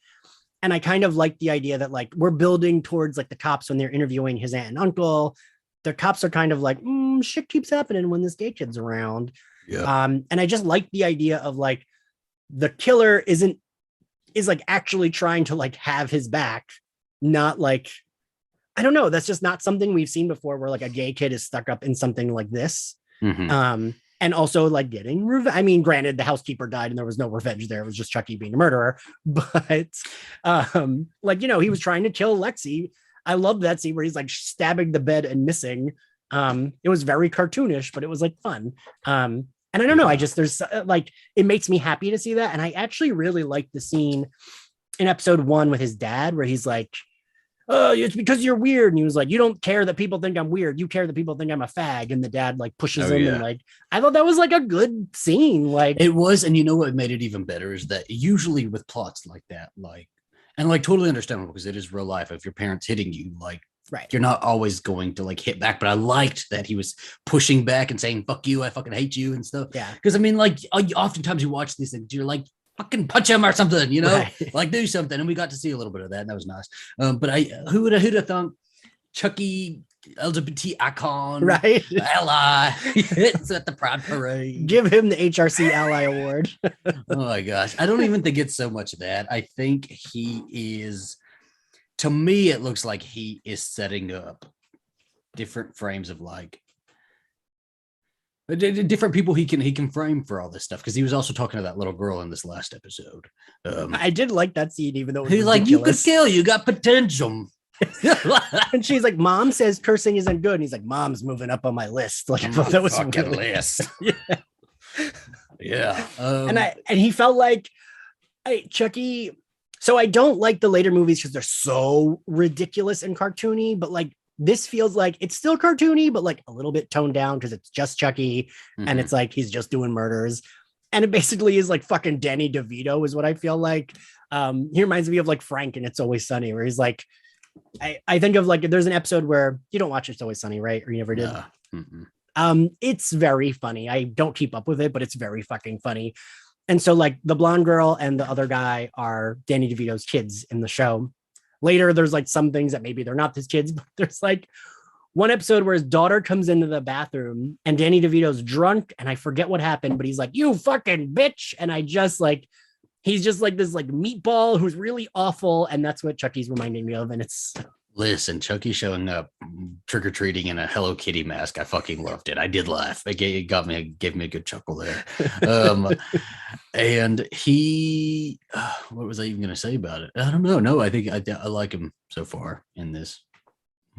And I kind of like the idea that like we're building towards like the cops when they're interviewing his aunt and uncle. The cops are kind of like, shit keeps happening when this gay kid's around. Yeah. And I just like the idea of like the killer is like actually trying to like have his back, not like, I don't know. That's just not something we've seen before where like a gay kid is stuck up in something like this. And also like getting revenge. I mean, granted, the housekeeper died and there was no revenge there. It was just Chucky being a murderer. But like, you know, he was trying to kill Lexi. I love that scene where he's like stabbing the bed and missing. It was very cartoonish, but it was like fun. And I don't know. I just, there's like, it makes me happy to see that. And I actually really like the scene in episode 1 with his dad, where he's like, oh, it's because you're weird. And he was like, you don't care that people think I'm weird. You care that people think I'm a fag. And the dad like pushes him. And like, I thought that was like a good scene. Like it was. And you know what made it even better is that usually with plots like that, like, and like totally understandable because it is real life. If your parents hitting you, like, right, you're not always going to like hit back. But I liked that he was pushing back and saying, fuck you, I fucking hate you and stuff. Yeah. Because I mean, like, oftentimes you watch these things, you're like, fucking punch him or something, you know, right. like do something. And we got to see a little bit of that. And that was nice. But who'd have thought Chucky, LGBT icon, right? ally, it's at the Pride Parade. Give him the HRC Ally Award. Oh my gosh. I don't even think it's so much that. I think he is, to me, it looks like he is setting up different frames of like different people he can frame for all this stuff, because he was also talking to that little girl in this last episode. I did like that scene, even though it was he's ridiculous. Like, you could kill, you got potential. And she's like, Mom says cursing isn't good. And he's like, Mom's moving up on my list. Like, I thought that was fucking really... list. Yeah. And he felt like Chucky. So I don't like the later movies because they're so ridiculous and cartoony, but like this feels like it's still cartoony, but like a little bit toned down because it's just Chucky and it's like he's just doing murders. And it basically is like fucking Danny DeVito is what I feel like. He reminds me of like Frank and It's Always Sunny, where he's like, I think of like, there's an episode where you don't watch It's Always Sunny, right? Or you never did? It's very funny. I don't keep up with it, but it's very fucking funny. And so like the blonde girl and the other guy are Danny DeVito's kids in the show. Later, there's like some things that maybe they're not his kids, but there's like one episode where his daughter comes into the bathroom and Danny DeVito's drunk, and I forget what happened, but he's like, you fucking bitch. And I just like, he's just like this like meatball who's really awful. And that's what Chucky's reminding me of. And it's... Listen, Chucky showing up trick-or-treating in a Hello Kitty mask. I fucking loved it. I did laugh. It gave me a good chuckle there. And he, what was I even going to say about it? I don't know. No, I think I like him so far in this.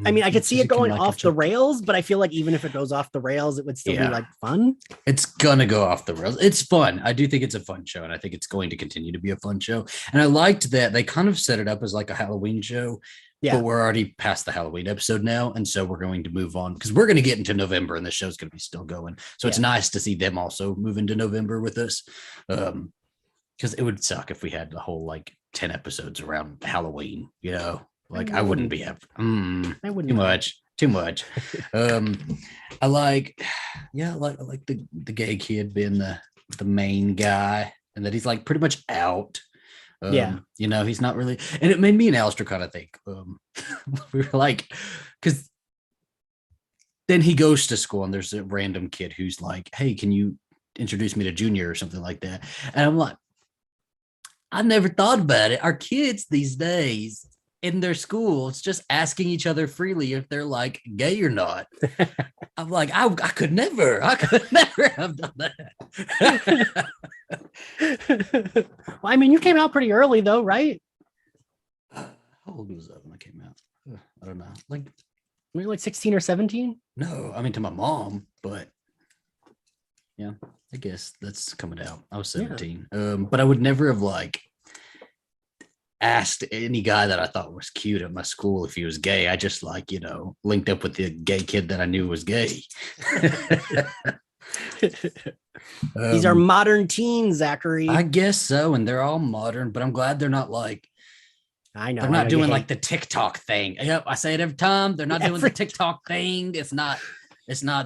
I mean, I could see it going off the rails, but I feel like even if it goes off the rails, it would still be like fun. It's gonna go off the rails. It's fun. I do think it's a fun show, and I think it's going to continue to be a fun show. And I liked that they kind of set it up as like a Halloween show. Yeah. But we're already past the Halloween episode now. And so we're going to move on because we're going to get into November and the show's going to be still going. So it's nice to see them also move into November with us. Because it would suck if we had the whole like 10 episodes around Halloween, you know, like I wouldn't be happy. Too much. I like the gay kid being the main guy, and that he's like pretty much out. You know, he's not really, and it made me and Alistair kind of think, we were like, because then he goes to school and there's a random kid who's like, hey, can you introduce me to Junior or something like that? And I'm like, I never thought about it. Our kids these days in their schools just asking each other freely if they're like gay or not. I'm like, I could never have done that. Well, I mean, you came out pretty early though, right? How old was I when I came out? I don't know. Like, were you like 16 or 17? No, I mean to my mom, but yeah, I guess that's coming out. I was 17. But I would never have like asked any guy that I thought was cute at my school if he was gay. I just like, linked up with the gay kid that I knew was gay. These are modern teens, Zachary. I guess so. And they're all modern, but I'm glad they're not like, I know. They're not doing like the TikTok thing. Yep. I say it every time. They're not doing the TikTok thing. It's not,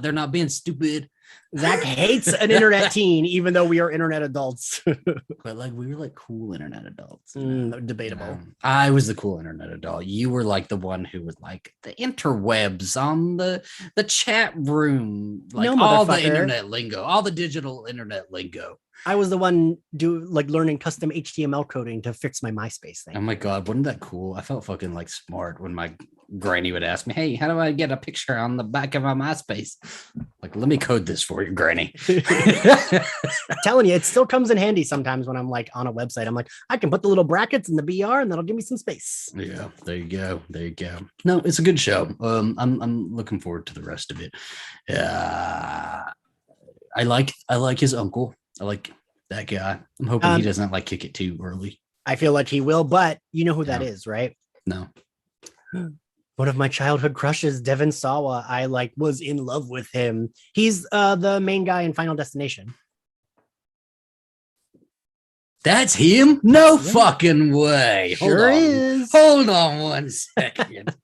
they're not being stupid. Zach hates an internet teen, even though we are internet adults. But like we were like cool internet adults. Debatable. I was the cool internet adult. You were like the one who was like the interwebs on the chat room, like all the internet lingo, all the digital internet lingo. I was the one learning custom HTML coding to fix my MySpace thing. Oh my God, wasn't that cool? I felt fucking like smart when my granny would ask me, "Hey, how do I get a picture on the back of my MySpace?" Like, let me code this for you, granny. I'm telling you, it still comes in handy sometimes when I'm like on a website. I'm like, I can put the little brackets in the BR and that'll give me some space. Yeah, there you go. There you go. No, it's a good show. I'm looking forward to the rest of it. I like his uncle. I like that guy. I'm hoping he doesn't like kick it too early. I feel like he will, but you know who that is, right? No. One of my childhood crushes, Devon Sawa. I was in love with him. He's the main guy in Final Destination. That's him? No fucking way. Sure is. Hold on one second.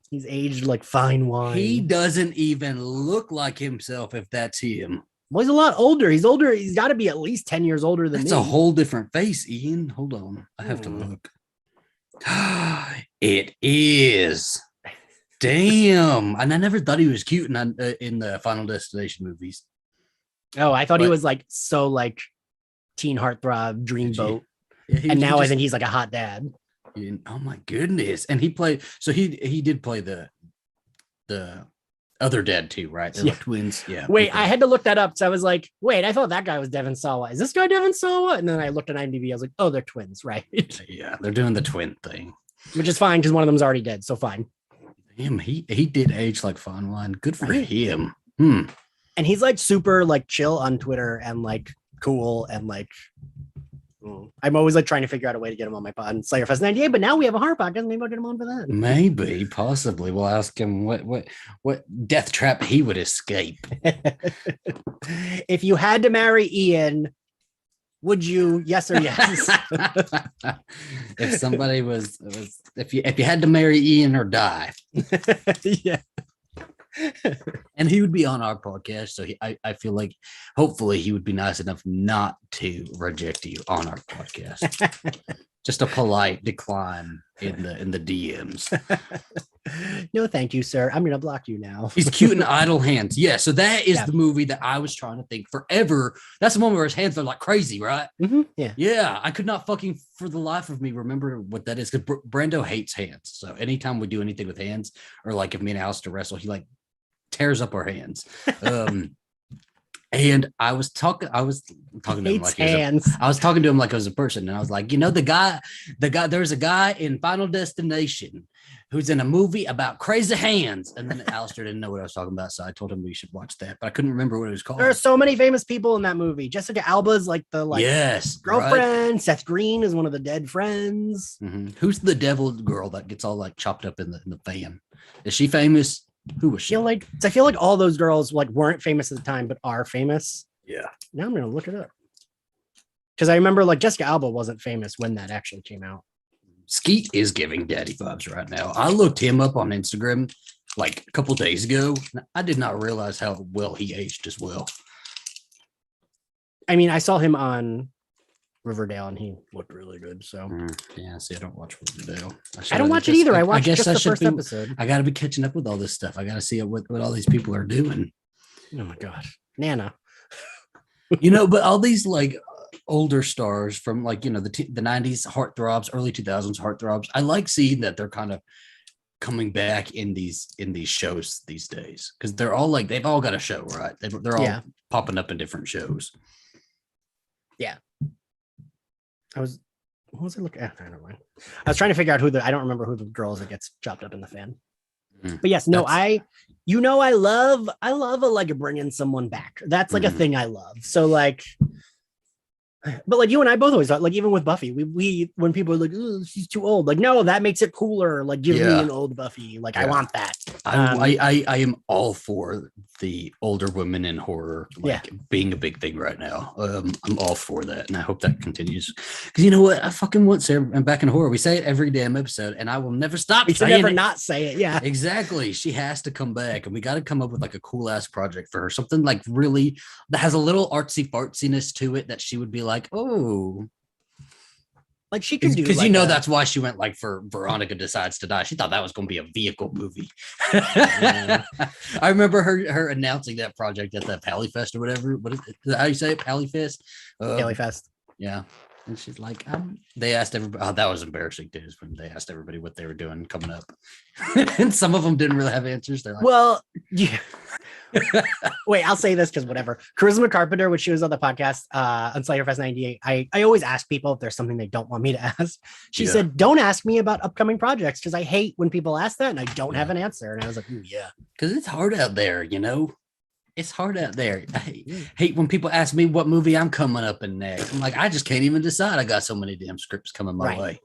He's aged like fine wine. He doesn't even look like himself if that's him. Well, he's a lot older. He's older. He's got to be at least 10 years older than me. That's a whole different face, Ian. Hold on. I have to look. It is. Damn. And I never thought he was cute in the Final Destination movies. Oh, I thought he was teen heartthrob, dreamboat. Yeah, and now I think he's like a hot dad. Oh my goodness. And he played, so he did play the other dad too, right? They're like twins. Yeah. Wait, I had to look that up. So I was like, wait, I thought that guy was Devon Sawa. Is this guy Devon Sawa? And then I looked at IMDb. I was like, oh, they're twins, right? Yeah, they're doing the twin thing. Which is fine because one of them's already dead. So fine. Damn, he did age like fine wine. Good for him. And he's like super chill on Twitter and cool and I'm always trying to figure out a way to get him on my pod and Slayer Fest 98, but now we have a horror podcast. Maybe I'll get him on for that. Maybe, possibly. We'll ask him what death trap he would escape. If you had to marry Ian, would you? Yes or yes? If somebody if you had to marry Ian or die. Yeah. And he would be on our podcast, so I feel like hopefully he would be nice enough not to reject you on our podcast. Just a polite decline in the DMs. No, thank you, sir. I'm gonna block you now. He's cute in Idle Hands. Yeah, so that is the movie that I was trying to think forever. That's the one where his hands are like crazy, right? Mm-hmm. Yeah. I could not fucking for the life of me remember what that is because Brando hates hands. So anytime we do anything with hands, or if me and Alistair wrestle, he tears up our hands. And I was talking to him like I was talking to him like I was a person, and I was like, the guy, there's a guy in Final Destination who's in a movie about crazy hands. And then Alistair didn't know what I was talking about, so I told him we should watch that, but I couldn't remember what it was called. There are so many famous people in that movie. Jessica Alba's yes, girlfriend. Right? Seth Green is one of the dead friends. Mm-hmm. Who's the devil girl that gets all chopped up in the fan? Is she famous? Who was she? I feel like all those girls weren't famous at the time, but are famous. Yeah. Now I'm gonna look it up because I remember Jessica Alba wasn't famous when that actually came out. Skeet is giving daddy vibes right now. I looked him up on Instagram a couple days ago. I did not realize how well he aged as well. I mean, I saw him on Riverdale and he looked really good. So yeah, see, I don't watch Riverdale. I don't watch it either. I watched just the first episode. I got to be catching up with all this stuff. I got to see what all these people are doing. Oh my god, Nana. But all these older stars from the 90s heartthrobs, early 2000s heartthrobs. I like seeing that they're kind of coming back in these shows these days because they're all they've all got a show, right? They're all popping up in different shows. Yeah. What was I looking at? I don't know. I was trying to figure out I don't remember who the girl is that gets chopped up in the fan. But yes, no, I love a bringing someone back. That's a thing I love. So But like you and I both always thought, like even with Buffy, we when people are like, oh, she's too old, like no, that makes it cooler. Like give me Yeah. an old Buffy. Like I Yeah. want that. I am all for the older women in horror Yeah. being a big thing right now. I'm all for that, and I hope that continues. Because you know what, I fucking want Sarah back in horror. We say it every damn episode, and I will never stop We should saying never it. not say it. Yeah. Exactly, she has to come back, and we got to come up with like a cool ass project for her, something like really that has a little artsy fartsiness to it that she would be like, oh, Like she could do because like you know that's why she went like for Veronica Decides to Die. She thought that was going to be a vehicle movie. I remember her announcing that project at the Pally Fest or whatever. What is it? How you say it? Pally Fest? Daily Fest. Yeah. And she's like, they asked everybody. Oh, that was embarrassing too. Is when they asked everybody what they were doing coming up, and some of them didn't really have answers. They're like, well, yeah. Wait, I'll say this because whatever. Charisma Carpenter, when she was on the podcast on Slayerfest 98, I always ask people if there's something they don't want me to ask. She said, don't ask me about upcoming projects because I hate when people ask that and I don't have an answer. And I was like, ooh, yeah. Because it's hard out there, you know? It's hard out there. I hate when people ask me what movie I'm coming up in next. I'm like, I just can't even decide. I got so many damn scripts coming my way.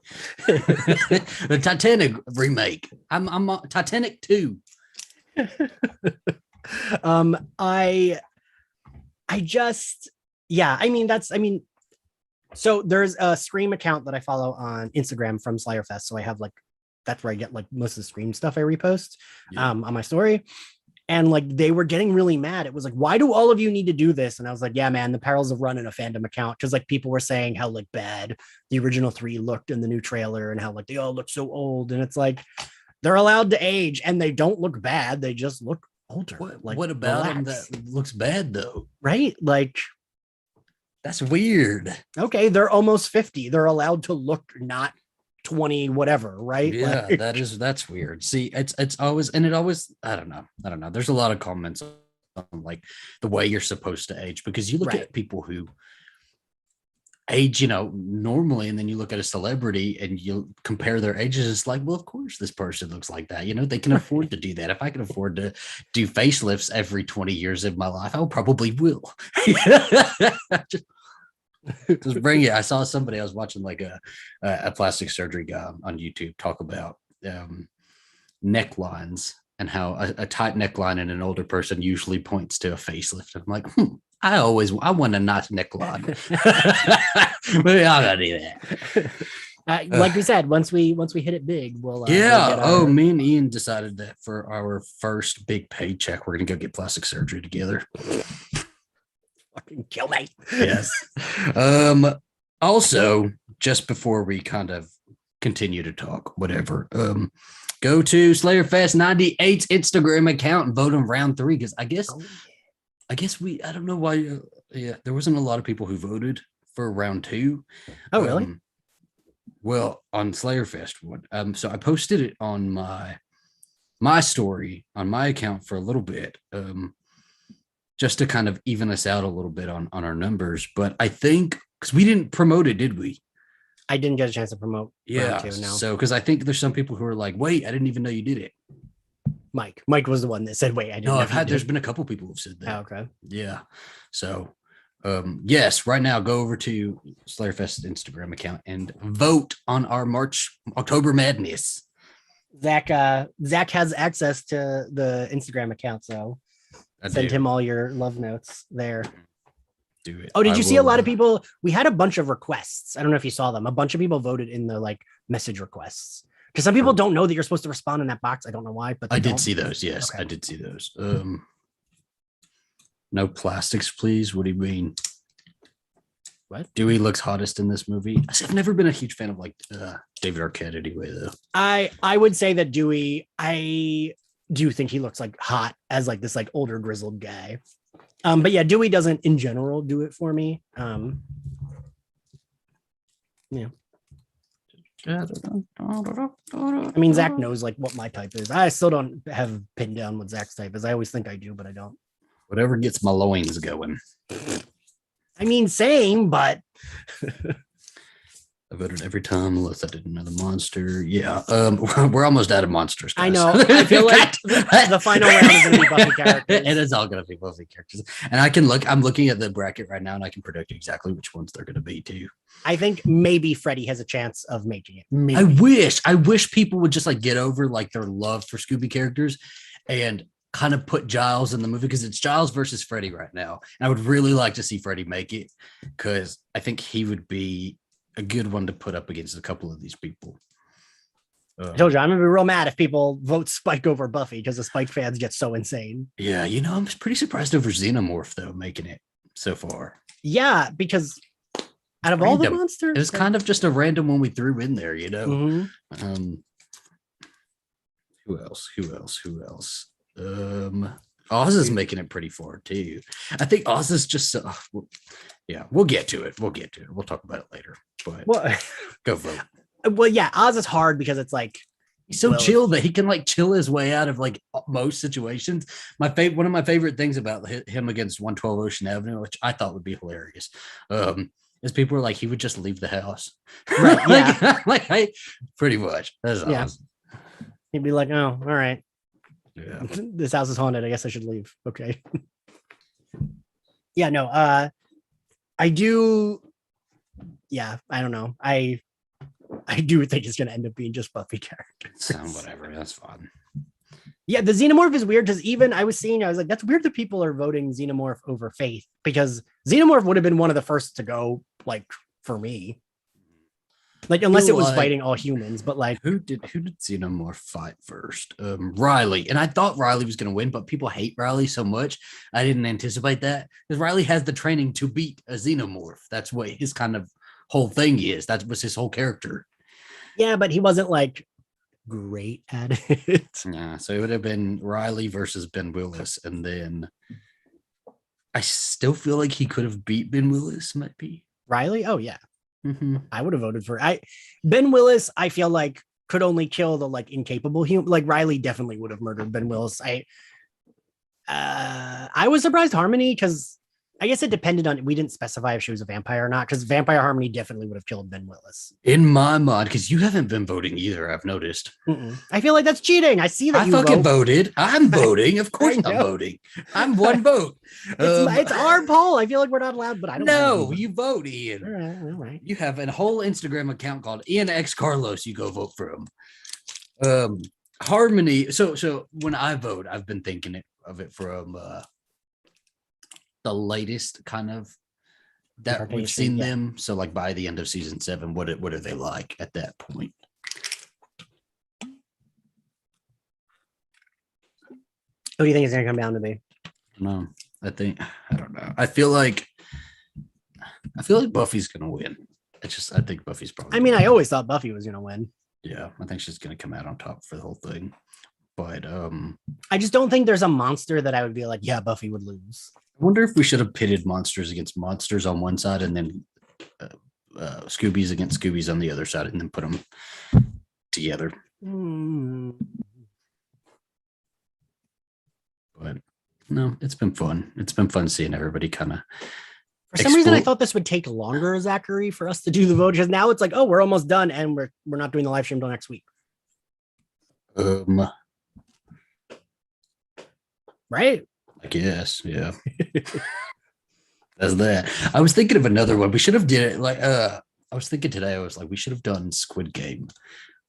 The Titanic remake. I'm Titanic 2. I just, yeah, I mean, so there's a Scream account that I follow on Instagram from Slayerfest. So I have like, that's where I get like most of the Scream stuff I repost on my story. And like, they were getting really mad. It was like, why do all of you need to do this? And I was like, yeah, man, the perils of running a fandom account. Cause like people were saying how like bad the original 3 looked in the new trailer and how like they all look so old. And it's like, they're allowed to age and they don't look bad. They just look older. What about them that looks bad though? Right? Like that's weird. Okay, they're almost 50. They're allowed to look not 20 whatever, right? Yeah, like, that's weird. See, it's always, and it always, I don't know. There's a lot of comments on like the way you're supposed to age, because you look at people who age, you know, normally, and then you look at a celebrity and you compare their ages. It's like, well, of course this person looks like that. You know, they can afford to do that. If I can afford to do facelifts every 20 years of my life, I probably will. Just bring it. I saw somebody, I was watching like a plastic surgery guy on YouTube talk about necklines and how a tight neckline in an older person usually points to a facelift. I'm like, I want a nice neckline. Maybe I'll gotta do that. Like we said, once we hit it big, we'll me and Ian decided that for our first big paycheck, we're gonna go get plastic surgery together. Fucking kill me. Yes. Also, just before we kind of continue to talk, whatever, go to Slayerfest 98's Instagram account and vote on round 3, because I guess I don't know why. There wasn't a lot of people who voted for round 2. Oh, really? Well, on Slayerfest one. So I posted it on my story on my account for a little bit. Just to kind of even us out a little bit on our numbers. But I think, because we didn't promote it, did we? I didn't get a chance to promote. Yeah. So, because I think there's some people who are like, wait, I didn't even know you did it. Mike was the one that said, wait, I didn't know. There's been a couple people who've said that. Oh, okay. Yeah. So, yes, right now go over to Slayerfest Instagram account and vote on our October Madness. Zach has access to the Instagram account, so send him all your love notes there. Do it. Oh, did you see a lot of people? We had a bunch of requests. I don't know if you saw them. A bunch of people voted in the like message requests, because some people don't know that you're supposed to respond in that box. I don't know why, but I did see those. Yes, okay. I did see those. No plastics, please. What do you mean? What? Dewey looks hottest in this movie. I've never been a huge fan of like David Arquette anyway, though. I would say that Dewey, I do think he looks like hot as like this like older grizzled guy. But yeah, Dewey doesn't in general do it for me. Yeah. I mean, Zach knows like what my type is. I still don't have pinned down what Zach's type is. I always think I do, but I don't. Whatever gets my loins going. I mean, same, but I voted every time unless I did another monster. Yeah, we're almost out of monsters, guys. I know. I feel like the final round is going to be Buffy characters. It is all going to be Buffy characters, and I can look. I'm looking at the bracket right now, and I can predict exactly which ones they're going to be too. I think maybe Freddy has a chance of making it. Maybe. I wish people would just like get over like their love for Scooby characters, and kind of put Giles in the movie because it's Giles versus Freddy right now. And I would really like to see Freddy make it because I think he would be a good one to put up against a couple of these people. I told you, I'm gonna be real mad if people vote Spike over Buffy because the Spike fans get so insane. Yeah, you know, I'm pretty surprised over Xenomorph though, making it so far. Yeah, because out of all the monsters, it was kind of just a random one we threw in there, you know. Mm-hmm. Who else? Oz is making it pretty far too. I think Oz is just so. Yeah, we'll get to it. We'll talk about it later. But go vote. Well, yeah, Oz is hard because it's like he's so chill that he can like chill his way out of like most situations. One of my favorite things about him against 112 Ocean Avenue, which I thought would be hilarious, is people were like he would just leave the house. Right? Yeah, pretty much. That's awesome. He'd be like, "Oh, all right. Yeah, this house is haunted. I guess I should leave." Okay. Yeah, no. I do. Yeah, I don't know. I do think it's going to end up being just Buffy characters. Whatever, that's fine. Yeah, the Xenomorph is weird because even I was like, that's weird that people are voting Xenomorph over Faith because Xenomorph would have been one of the first to go, like, for me. Like, unless it was fighting all humans, but like, who did Xenomorph fight first? Riley, and I thought Riley was going to win, but people hate Riley so much, I didn't anticipate that because Riley has the training to beat a Xenomorph. That's what his kind of whole thing is. That was his whole character. Yeah, but he wasn't like great at it. Yeah, so it would have been Riley versus Ben Willis, and then I still feel like he could have beat Ben Willis. Might be Riley. Oh yeah. Mm-hmm. I would have voted for Ben Willis. I feel like could only kill the like incapable human. Like Riley definitely would have murdered Ben Willis. I was surprised Harmony because I guess it depended on, we didn't specify if she was a vampire or not, because Vampire Harmony definitely would have killed Ben Willis. In my mind, because you haven't been voting either, I've noticed. I feel like that's cheating. I see that I fucking voted. I'm voting. Of course I'm voting. I'm one vote. It's our poll. I feel like we're not allowed, but I don't know. You vote, Ian. All right. You have a whole Instagram account called Ian X Carlos. You go vote for him. Harmony. So when I vote, I've been thinking of it from the latest kind of that we've seen them. So like by the end of season 7, what are they like at that point? Who do you think it's going to come down to be? No, I don't know. I feel like Buffy's going to win. I think Buffy's probably. I mean, I always thought Buffy was going to win. Yeah, I think she's going to come out on top for the whole thing. But I just don't think there's a monster that I would be like, yeah, Buffy would lose. I wonder if we should have pitted monsters against monsters on one side and then Scoobies against Scoobies on the other side and then put them together. But no, it's been fun. It's been fun seeing everybody kind of. For some reason, I thought this would take longer, Zachary, for us to do the vote, because now it's like, oh, we're almost done and we're not doing the live stream until next week. Right? I guess, yeah. That's that. I was thinking of another one. We should have did it like I was thinking today. I was like, we should have done Squid Game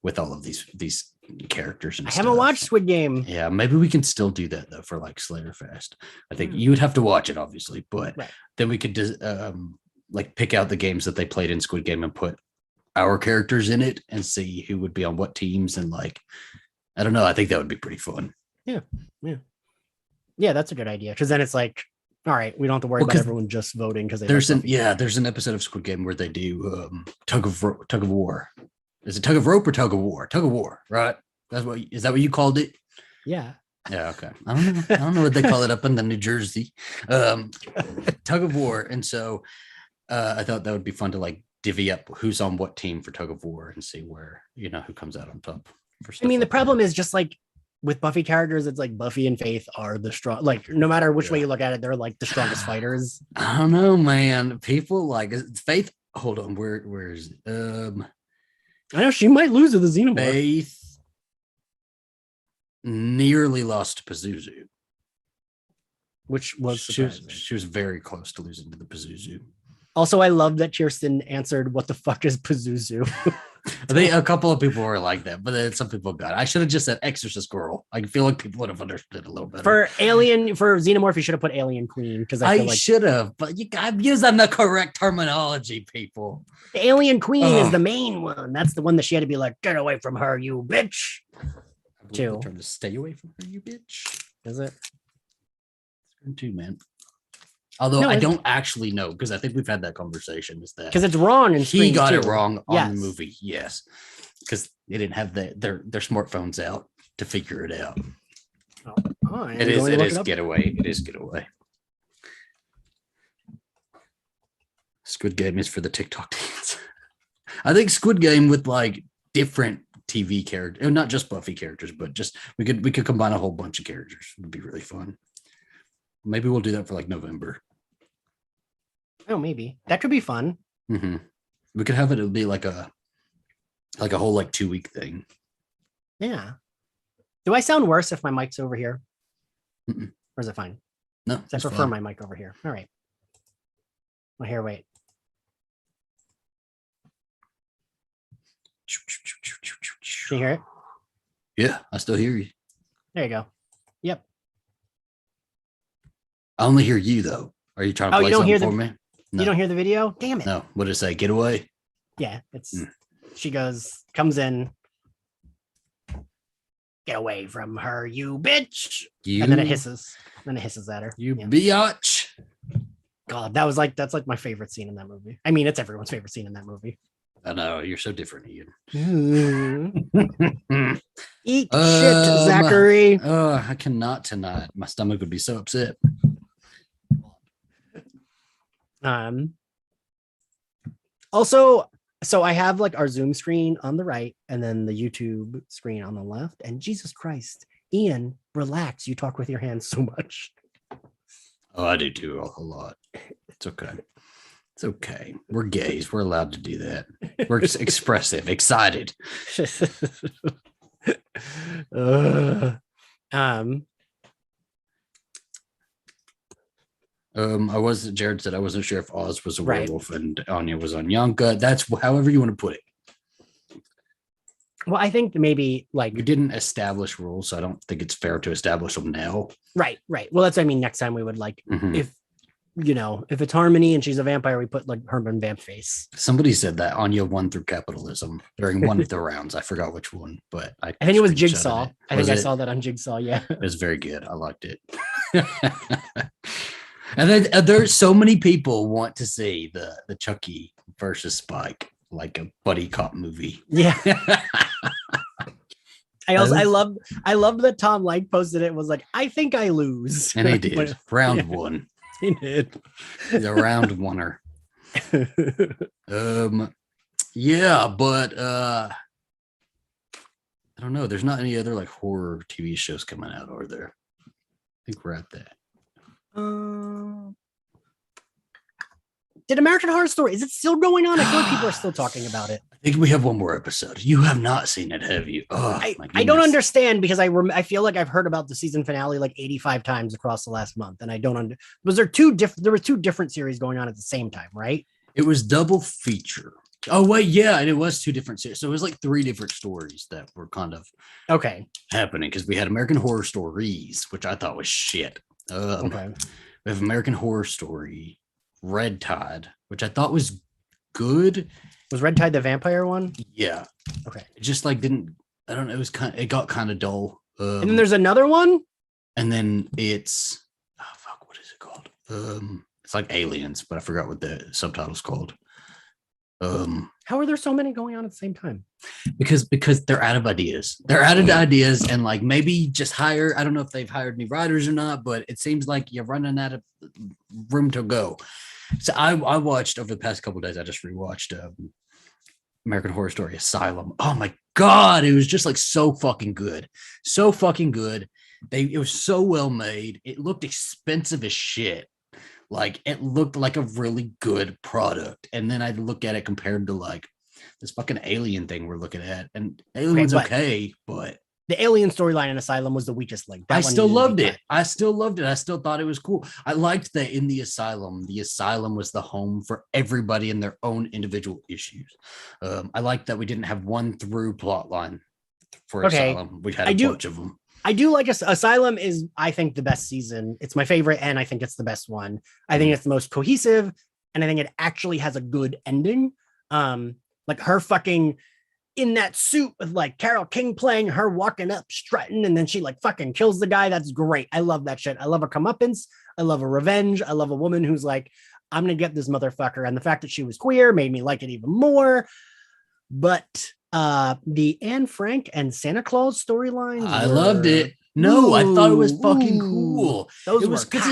with all of these characters and I haven't watched Squid Game. Yeah, maybe we can still do that though for like Slayer Fest. I think you would have to watch it, obviously, but then we could like pick out the games that they played in Squid Game and put our characters in it and see who would be on what teams and like I don't know. I think that would be pretty fun. Yeah, that's a good idea. Because then it's like, all right, we don't have to worry about everyone just voting because there's an episode of Squid Game where they do tug of war. Is it tug of rope or tug of war? Tug of war, right? Is that what you called it? Yeah. Yeah. Okay. I don't know what they call it up in the New Jersey. Tug of war, and so I thought that would be fun to like divvy up who's on what team for tug of war and see where who comes out on top. I mean, the problem is just like with Buffy characters, it's like Buffy and Faith are the strong, like no matter which way you look at it, they're like the strongest fighters. I don't know, man. People like Faith hold on, where is it? I know she might lose to the Xenomorph. Faith nearly lost to Pazuzu. Which was surprising. She was very close to losing to the Pazuzu. Also, I love that Kirsten answered, "What the fuck is Pazuzu?" I think a couple of people were like that, but then some people got it. I should have just said Exorcist Girl. I feel like people would have understood a little better. For Xenomorph, you should have put Alien Queen because I feel like should have, but I'm using the correct terminology, people. the Alien Queen is the main one. That's the one that she had to be like, "Get away from her, you bitch." Trying to stay away from her, you bitch. Is it? Too, man. Although No, I don't actually know because I think we've had that conversation. Is that because it's wrong and he got too. it wrong on the movie? Yes, because they didn't have their smartphones out to figure it out. It is Getaway. It is Getaway. Squid Game is for the TikTok dance. I think Squid Game with like different TV characters, not just Buffy characters, but just we could combine a whole bunch of characters. It would be really fun. Maybe we'll do that for like November. Oh, maybe that could be fun. Mm-hmm. We could have it. It'll be like a whole like 2-week thing. Yeah. Do I sound worse if my mic's over here? Mm-mm. Or is it fine? No, I prefer my mic over here. All right. Well, here, wait. Can you hear it? Yeah, I still hear you. There you go. Yep. I only hear you though. Are you trying to play something for me? No. You don't hear the video? Damn it. No. What did it say? Getaway? Yeah, it's she comes in. Get away from her, you bitch. And then it hisses. Then it hisses at her. You biatch. God, that's like my favorite scene in that movie. I mean, it's everyone's favorite scene in that movie. I know, you're so different, Ian. Eat shit, Zachary. Oh, I cannot tonight. My stomach would be so upset. Also, so I have like our Zoom screen on the right and then the YouTube screen on the left. And Jesus Christ, Ian, relax. You talk with your hands so much. Oh, I do too a lot. It's okay. It's okay. We're gays. We're allowed to do that. We're expressive, excited. Jared said I wasn't sure if Oz was a werewolf and Anya was on Yonka. That's however you want to put it. Well, I think maybe like we didn't establish rules, so I don't think it's fair to establish them now. Right. Well, that's what I mean. Next time we would like if it's Harmony and she's a vampire, we put like Herman Vamp face. Somebody said that Anya won through capitalism during one of the rounds. I forgot which one, but I think it was Jigsaw. I think I saw that on Jigsaw. Yeah, it was very good. I liked it. And then there's so many people want to see the Chucky versus Spike, like a buddy cop movie. Yeah. I love that Tom like posted it, was like, I think I lose. And he did. Round one. He did. He's a round oneer. Yeah, but I don't know. There's not any other like horror TV shows coming out, are there? I think we're at that. Did American Horror Story, is it still going on? I feel like people are still talking about it. I think we have one more episode. You have not seen it, have you? Oh, I don't understand because I feel like I've heard about the season finale like 85 times across the last month, and I don't there were two different series going on at the same time, right? It was double feature. Oh wait, yeah, and it was 2 different series. So it was like 3 different stories that were kind of happening because we had American Horror Stories, which I thought was shit. We have American Horror Story, Red Tide, which I thought was good. Was Red Tide the vampire one? Yeah. Okay. It just like didn't. I don't know. It got kind of dull. And then there's another one. And then it's what is it called? It's like Aliens, but I forgot what the subtitle's called. How are there so many going on at the same time? Because they're out of ideas. They're out of ideas, and like maybe just hire. I don't know if they've hired any writers or not, but it seems like you're running out of room to go. So I watched over the past couple of days. I just rewatched American Horror Story Asylum. Oh my god, it was just like so fucking good, It was so well made. It looked expensive as shit. Like it looked like a really good product. And then I look at it compared to like this fucking Alien thing we're looking at. And Okay, Alien's but okay, but the alien storyline in Asylum was the weakest link. I That one still needed to be loved cut. it. I still loved it. I still thought it was cool. I liked that in the asylum was the home for everybody in their own individual issues. I liked that we didn't have one through plot line for Okay, asylum. We had I a do. bunch of them. I do like Asylum is, I think, the best season. It's my favorite, and I think it's the best one. I think it's the most cohesive, and I think it actually has a good ending. Like her fucking in that suit with like Carol King playing her walking up strutting, and then she like fucking kills the guy. That's great. I love that shit. I love a comeuppance. I love a revenge. I love a woman who's like, I'm gonna get this motherfucker. And the fact that she was queer made me like it even more. But the Anne Frank and Santa Claus storylines, I loved it. No, I thought it was fucking cool. Those it was were because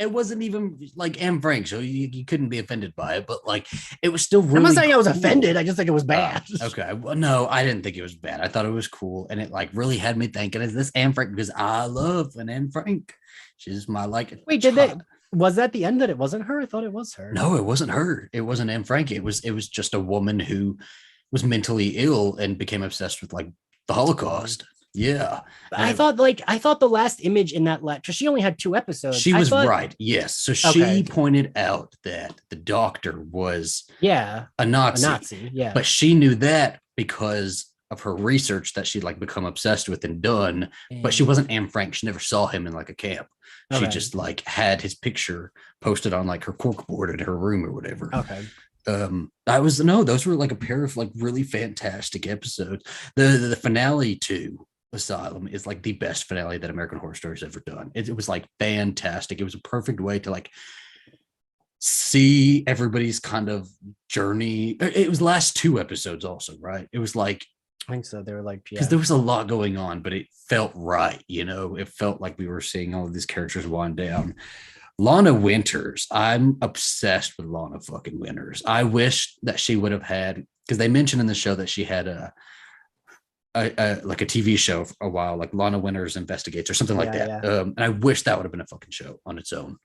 it wasn't even like Anne Frank, so you couldn't be offended by it. But like, it was still really. I'm not saying cool. I was offended. I just think it was bad. Okay, well, no, I didn't think it was bad. I thought it was cool, and it like really had me thinking, "Is this Anne Frank?" Because I love an Anne Frank. She's my like. Wait, did they? Was that the end that it wasn't her? I thought it was her. No, it wasn't her. It wasn't Anne Frank. It was just a woman who was mentally ill and became obsessed with like the Holocaust. Yeah. I thought the last image in that because she only had 2 episodes. She was right. Yes. So she pointed out that the doctor was a Nazi. Yeah. But she knew that because of her research that she'd like become obsessed with and done. But she wasn't Anne Frank. She never saw him in like a camp. She just like had his picture posted on like her corkboard in her room or whatever. Okay. Those were like a pair of like really fantastic episodes. The finale to Asylum is like the best finale that American Horror Story's ever done. It was like fantastic. It was a perfect way to like see everybody's kind of journey. It was last 2 episodes also, right? It was like, I think so. They were like, because there was a lot going on, but it felt right. It felt like we were seeing all of these characters wind down. Lana Winters, I'm obsessed with Lana fucking Winters. I wish that she would have had, because they mentioned in the show that she had a like a TV show for a while, like Lana Winters Investigates or something like that. Yeah. And I wish that would have been a fucking show on its own.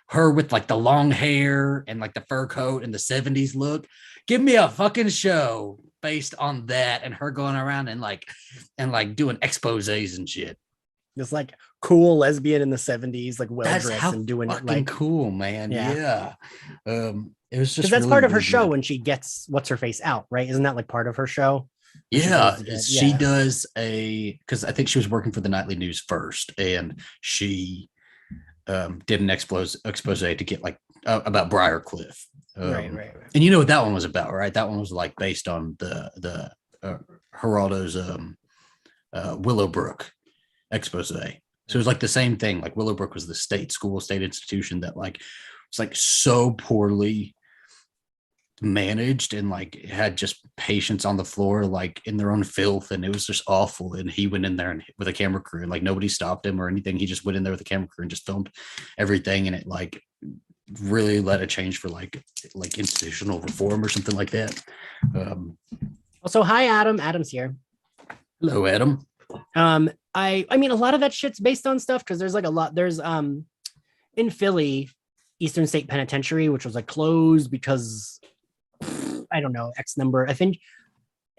Her with like the long hair and like the fur coat and the 70s look. Give me a fucking show based on that, and her going around and like doing exposés and shit. Just like cool lesbian in the 70s, like well dressed and doing it like cool, man. Yeah. It was just because that's part of her show when she gets what's her face out, right? Isn't that like part of her show? Yeah, she does because I think she was working for the Nightly News first, and she did an expose to get like about Briarcliff. Right. And you know what that one was about, right? That one was like based on the Geraldo's Willowbrook expose. So it was like the same thing. Like Willowbrook was the state institution that like was like so poorly managed and like had just patients on the floor like in their own filth, and it was just awful. And he went in there and with a camera crew, and like nobody stopped him or anything. He just went in there with a camera crew and just filmed everything, and it like really led a change for like institutional reform or something like that. Also, hi Adam. Adam's here. Hello, Adam. I mean a lot of that shit's based on stuff because there's like a lot. There's in Philly, Eastern State Penitentiary, which was like closed because I don't know, X number. I think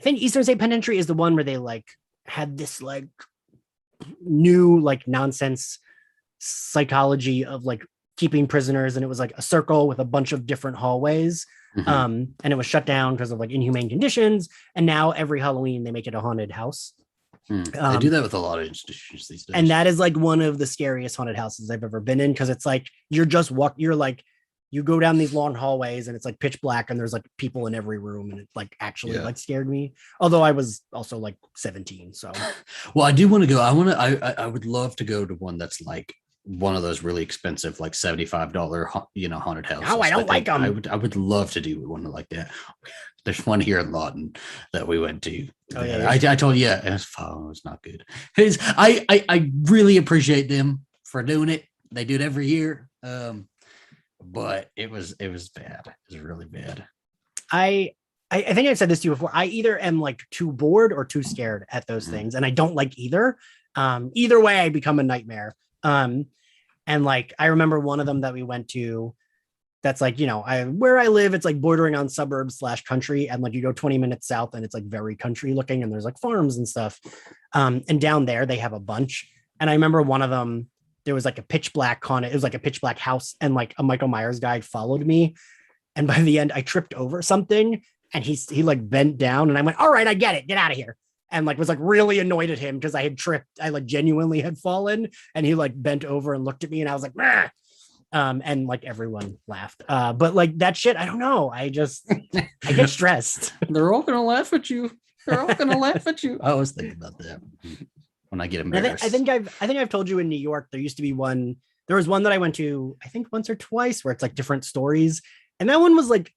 Eastern State Penitentiary is the one where they like had this like new like nonsense psychology of like keeping prisoners, and it was like a circle with a bunch of different hallways. And it was shut down because of like inhumane conditions. And now every Halloween they make it a haunted house. They do that with a lot of institutions these days. And that is like one of the scariest haunted houses I've ever been in, because it's like you're like you go down these long hallways and it's like pitch black and there's like people in every room, and it like actually like scared me. Although I was also like 17. So well, I do want to go. I would love to go to one that's like one of those really expensive, like $75, haunted houses. No, I don't like them. I would love to do one like that. There's one here in Lawton that we went to. Oh, yeah. I told you, it was not good. I really appreciate them for doing it. They do it every year. But it was bad. It was really bad. I think I've said this to you before. I either am like too bored or too scared at those things, and I don't like either. Either way, I become a nightmare. And like I remember one of them that we went to that's like, where I live, it's like bordering on suburbs slash country. And like you go 20 minutes south and it's like very country looking and there's like farms and stuff. And down there they have a bunch. And I remember one of them, there was like a pitch black con. It was like a pitch black house and like a Michael Myers guide followed me. And by the end I tripped over something and he like bent down and I went, all right, I get it. Get out of here. And like was like really annoyed at him because I had tripped. I like genuinely had fallen and he like bent over and looked at me and I was like, Meh. And like everyone laughed. But like that shit, I don't know. I get stressed. They're all gonna laugh at you. They're all gonna laugh at you. I always think about that when I get embarrassed. I think I've told you in New York, there used to be one. There was one that I went to, I think once or twice, where it's like different stories. And that one was like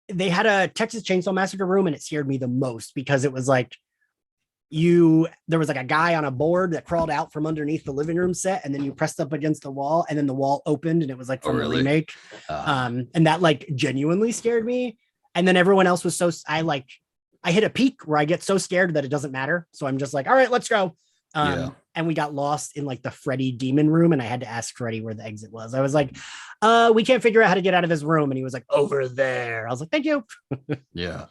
they had a Texas Chainsaw Massacre room and it scared me the most because it was like there was like a guy on a board that crawled out from underneath the living room set and then you pressed up against the wall and then the wall opened and it was like from the remake. And that like genuinely scared me. And then everyone else was I hit a peak where I get so scared that it doesn't matter. So I'm just like, all right, let's go. And we got lost in like the Freddy demon room and I had to ask Freddy where the exit was. I was like, we can't figure out how to get out of this room. And he was like, over there. I was like, thank you. Yeah.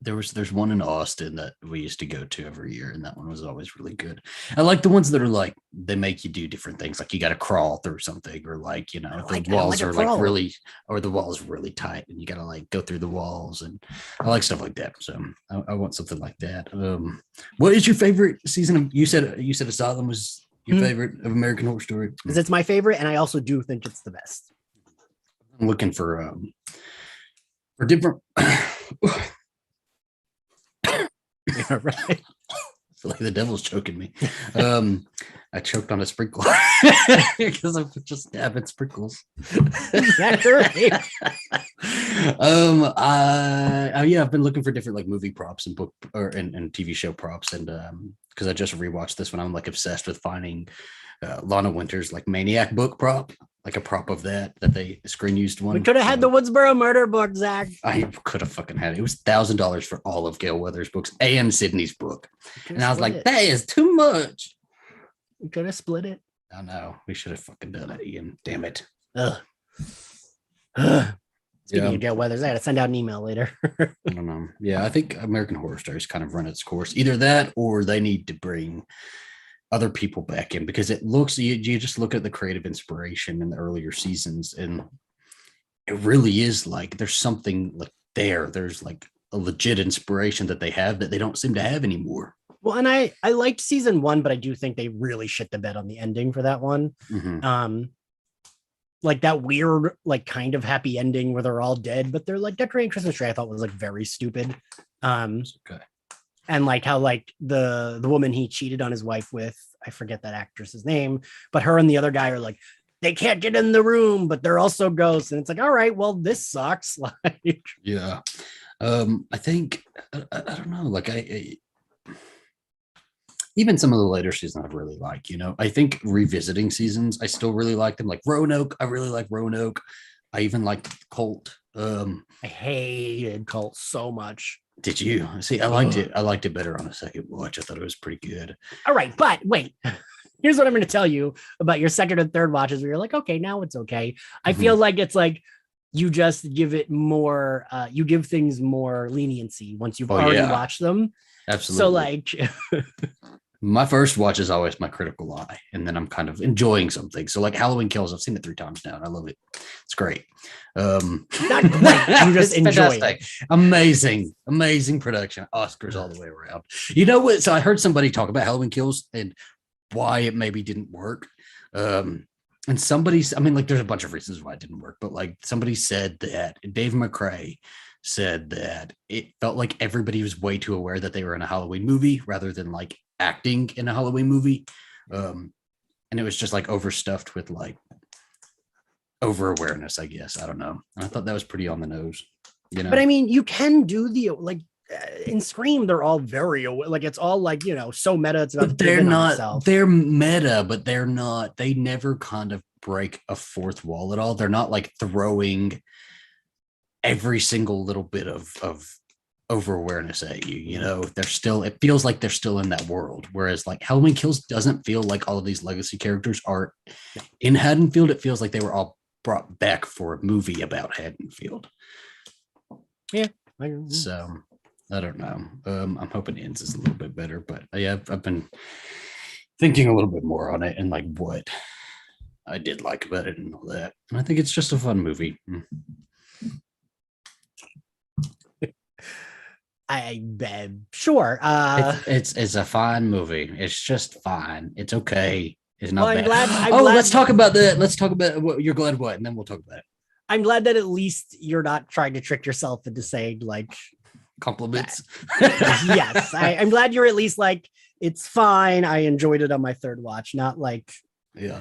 There's one in Austin that we used to go to every year, and that one was always really good. I like the ones that are like they make you do different things, like you got to crawl through something, or like the walls are like really, or the wall is really tight, and you got to like go through the walls, and I like stuff like that. So I want something like that. What is your favorite season of? You said Asylum was your favorite of American Horror Story because it's my favorite, and I also do think it's the best. I'm looking for different. Yeah, right. I feel like the devil's choking me. I choked on a sprinkle because I'm just having sprinkles. Right. I've been looking for different like movie props and book and TV show props, and because I just rewatched this one, I'm like obsessed with finding Lana Winter's like Maniac book prop, like a prop of that they screen used one. We could have had the Woodsboro murder book, Zach. I could have fucking had it. It was $1,000 for all of Gail Weathers' books and Sydney's book, and I was like, that is too much. We could have split it. I know. We should have fucking done it, Ian. Damn it. Speaking of Gail Weathers, I got to send out an email later. I don't know. Yeah, I think American Horror Stories kind of run its course. Either that or they need to bring other people back in, because it looks, you just look at the creative inspiration in the earlier seasons and it really is like there's something like there's like a legit inspiration that they have that they don't seem to have anymore. Well, and I liked season 1, but I do think they really shit the bed on the ending for that one. Mm-hmm. Like that weird, like kind of happy ending where they're all dead, but they're like decorating Christmas tree, I thought was like very stupid. Okay. And like how like the woman he cheated on his wife with, I forget that actress's name, but her and the other guy are like, they can't get in the room, but they're also ghosts. And it's like, all right, well, this sucks. Like, yeah. I think, I don't know, like even some of the later seasons I really like, I think revisiting seasons, I still really like them. Like Roanoke, I really like Roanoke. I even like Cult. I hated Cult so much. Did you? See, I liked it. I liked it better on a second watch. I thought it was pretty good. All right, but wait. Here's what I'm going to tell you about your second and third watches where you're like, okay, now it's okay. I feel like it's like you just give it more, you give things more leniency once you've already watched them. Absolutely. So like my first watch is always my critical eye, and then I'm kind of enjoying something. So like Halloween Kills, I've seen it 3 times now and I love it. It's great. Not great. You just enjoy it. Amazing production. Oscars all the way around. You know what? So I heard somebody talk about Halloween Kills and why it maybe didn't work. And there's a bunch of reasons why it didn't work, but like somebody said that Dave McRae said that it felt like everybody was way too aware that they were in a Halloween movie rather than like acting in a Halloween movie. And it was just like overstuffed with like over awareness, I guess. I don't know. I thought that was pretty on the nose, But I mean, you can do the like in Scream, they're all very like it's all like so meta. It's about they're not. They're meta, but they're not. They never kind of break a fourth wall at all. They're not like throwing every single little bit of over awareness at you. You know, they're still, it feels like they're still in that world. Whereas like Halloween Kills doesn't feel like all of these legacy characters are in Haddonfield. It feels like they were all brought back for a movie about Haddonfield. Yeah. So I don't know. I'm hoping Ends is a little bit better, but yeah, I've been thinking a little bit more on it and like what I did like about it and all that. And I think it's just a fun movie. Sure. It's a fine movie. It's just fine. It's okay. It's not Well, bad. I'm glad let's talk about the. Let's talk about what you're glad what, and then we'll talk about it. I'm glad that at least you're not trying to trick yourself into saying like Compliments. Yes, I'm glad you're at least like it's fine. I enjoyed it on my third watch, not like Yeah.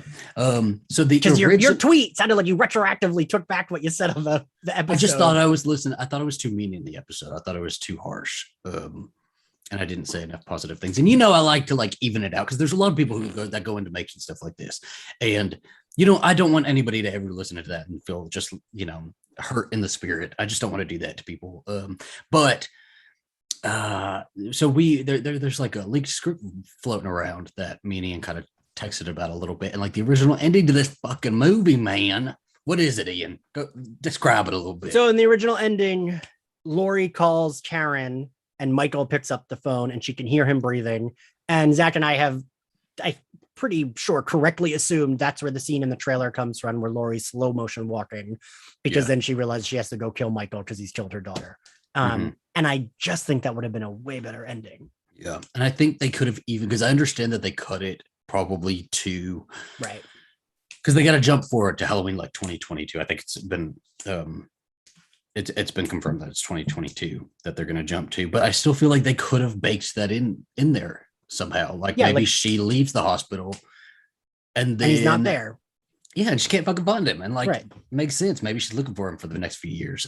So the because your tweet sounded like you retroactively took back what you said on the episode. I just thought I was listening. I thought it was too mean in the episode. I thought it was too harsh. And I didn't say enough positive things. And you know, I like to like even it out because there's a lot of people who go into making stuff like this. And you know, I don't want anybody to ever listen to that and feel just, you know, hurt in the spirit. I just don't want to do that to people. But so there's like a leaked script floating around that me and Ian kind of texted about a little bit, and like the original ending to this fucking movie, man. What is it, Ian? Go describe it a little bit. So in the original ending, Lori calls Karen and Michael picks up the phone and she can hear him breathing. And Zach and I'm pretty sure correctly assumed that's where the scene in the trailer comes from, where Lori's slow motion walking, because then she realized she has to go kill Michael because he's killed her daughter. And I just think that would have been a way better ending. Yeah. And I think they could have even, because I understand that they cut it probably to, right, because they got to jump forward to Halloween like 2022. I think it's been it's been confirmed that it's 2022 that they're going to jump to, but I still feel like they could have baked that in there somehow. Like maybe she leaves the hospital and then he's not there. Yeah, and she can't fucking find him, and like makes sense. Maybe she's looking for him for the next few years.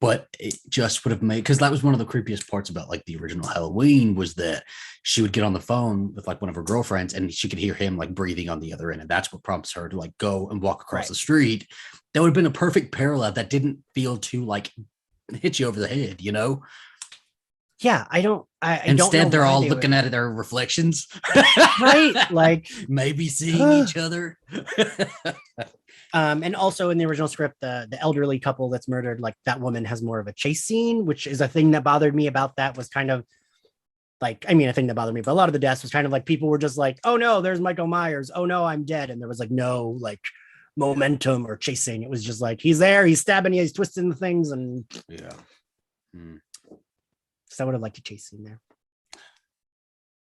But it just would have made, because that was one of the creepiest parts about like the original Halloween, was that she would get on the phone with like one of her girlfriends and she could hear him like breathing on the other end, and that's what prompts her to like go and walk across the street. That would have been a perfect parallel that didn't feel too like hit you over the head, you know? Yeah, I don't Instead, they're all looking at their reflections, right? Like maybe seeing each other. And also in the original script, the elderly couple that's murdered, like that woman has more of a chase scene, which is a thing that bothered me about that. Was kind of like, I mean, a thing that bothered me, but a lot of the deaths was kind of like people were just like, oh no, there's Michael Myers. Oh no, I'm dead. And there was like no like momentum or chasing. It was just like, he's there, he's stabbing you, he's twisting the things, and yeah. So I would have liked a chase scene there.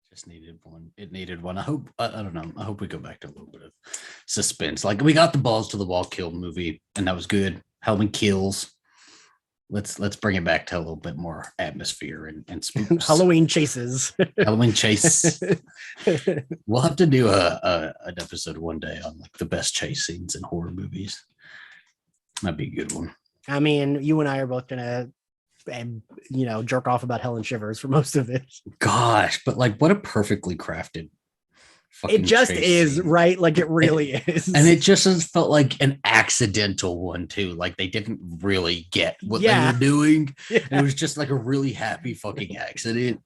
Just needed one. It needed one. I hope, I don't know. I hope we go back to a little bit of suspense. Like we got the balls to the wall kill movie, and that was good. Halloween Kills. Let's bring it back to a little bit more atmosphere and spooks. Halloween chases. Halloween chase. We'll have to do an episode one day on like the best chase scenes in horror movies. That'd be a good one. I mean, you and I are both gonna jerk off about Helen Shivers for most of it. Gosh, but like what a perfectly crafted it just is scene. Right? Like it really is. And it just felt like an accidental one too. Like they didn't really get what they were doing. Yeah. It was just like a really happy fucking accident.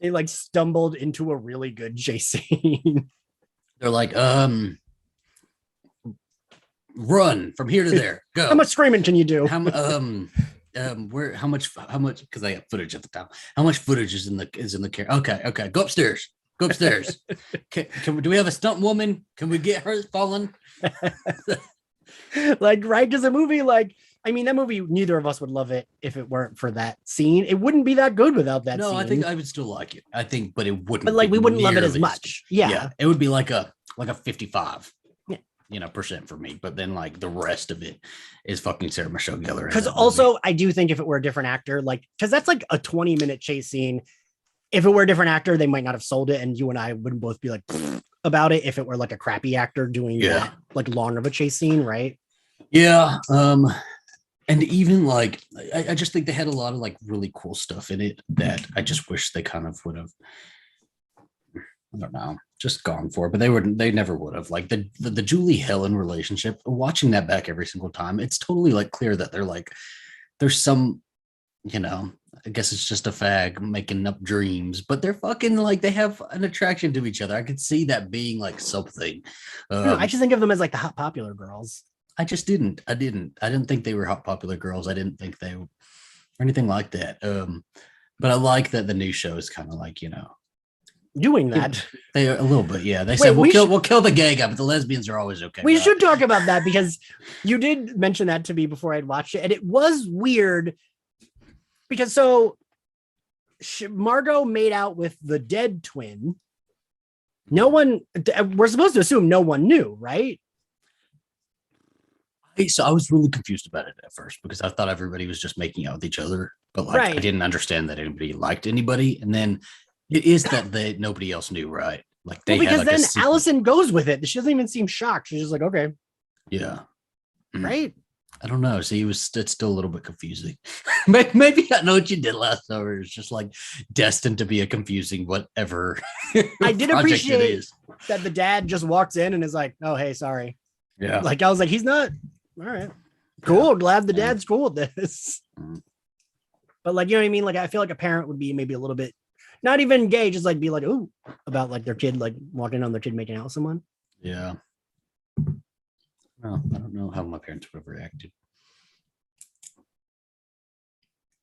They like stumbled into a really good chase scene. They're like, run from here to there. Go. How much screaming can you do? How much because I got footage at the time. How much footage is in the car? Okay. Go upstairs. Do we have a stunt woman? Can we get her falling? Like, right? Because a movie like, I mean, that movie, neither of us would love it if it weren't for that scene. It wouldn't be that good without that scene. No, I think I would still like it. I think, but it wouldn't. But like, we wouldn't love it as much. Yeah. It would be like a 55. Percent for me, but then like the rest of it is fucking Sarah Michelle Gellar. Because also, I do think if it were a different actor, like, because that's like a 20-minute chase scene. If it were a different actor, they might not have sold it, and you and I wouldn't both be like about it if it were like a crappy actor doing that, like long of a chase scene, right? Yeah. And even like, I just think they had a lot of like really cool stuff in it that I just wish they kind of would have. I don't know, just gone for it, but they never would have. Like the Julie Helen relationship, watching that back every single time, it's totally like clear that they're like, there's some, I guess it's just a fag making up dreams, but they're fucking like they have an attraction to each other. I could see that being like something. I don't know. I Um, just think of them as like the hot popular girls. I just didn't. I didn't think they were hot popular girls. I didn't think they were anything like that. But I like that the new show is kind of like, Doing that. they a little bit, yeah. They Wait, said we'll kill the gay guy, but the lesbians are always okay. We right? should talk about that because you did mention that to me before I'd watched it, and it was weird because Margot made out with the dead twin. No one, we're supposed to assume no one knew, right? So I was really confused about it at first because I thought everybody was just making out with each other, but like I didn't understand that anybody liked anybody. And then it is that nobody else knew, right? Like they because had like then Allison goes with it. She doesn't even seem shocked. She's just like, okay, yeah, right. I don't know. See, it's still a little bit confusing. Maybe I know what you did last summer. It's just like destined to be a confusing whatever. I did appreciate that the dad just walks in and is like, "Oh, hey, sorry." Yeah. Like I was like, he's not all right. Cool. Yeah. Glad the dad's cool with this. But like, you know what I mean? Like, I feel like a parent would be maybe a little bit not even gay, just like be like, ooh, about like their kid like walking on their kid making out with someone. Yeah. No, I don't know how my parents would have reacted.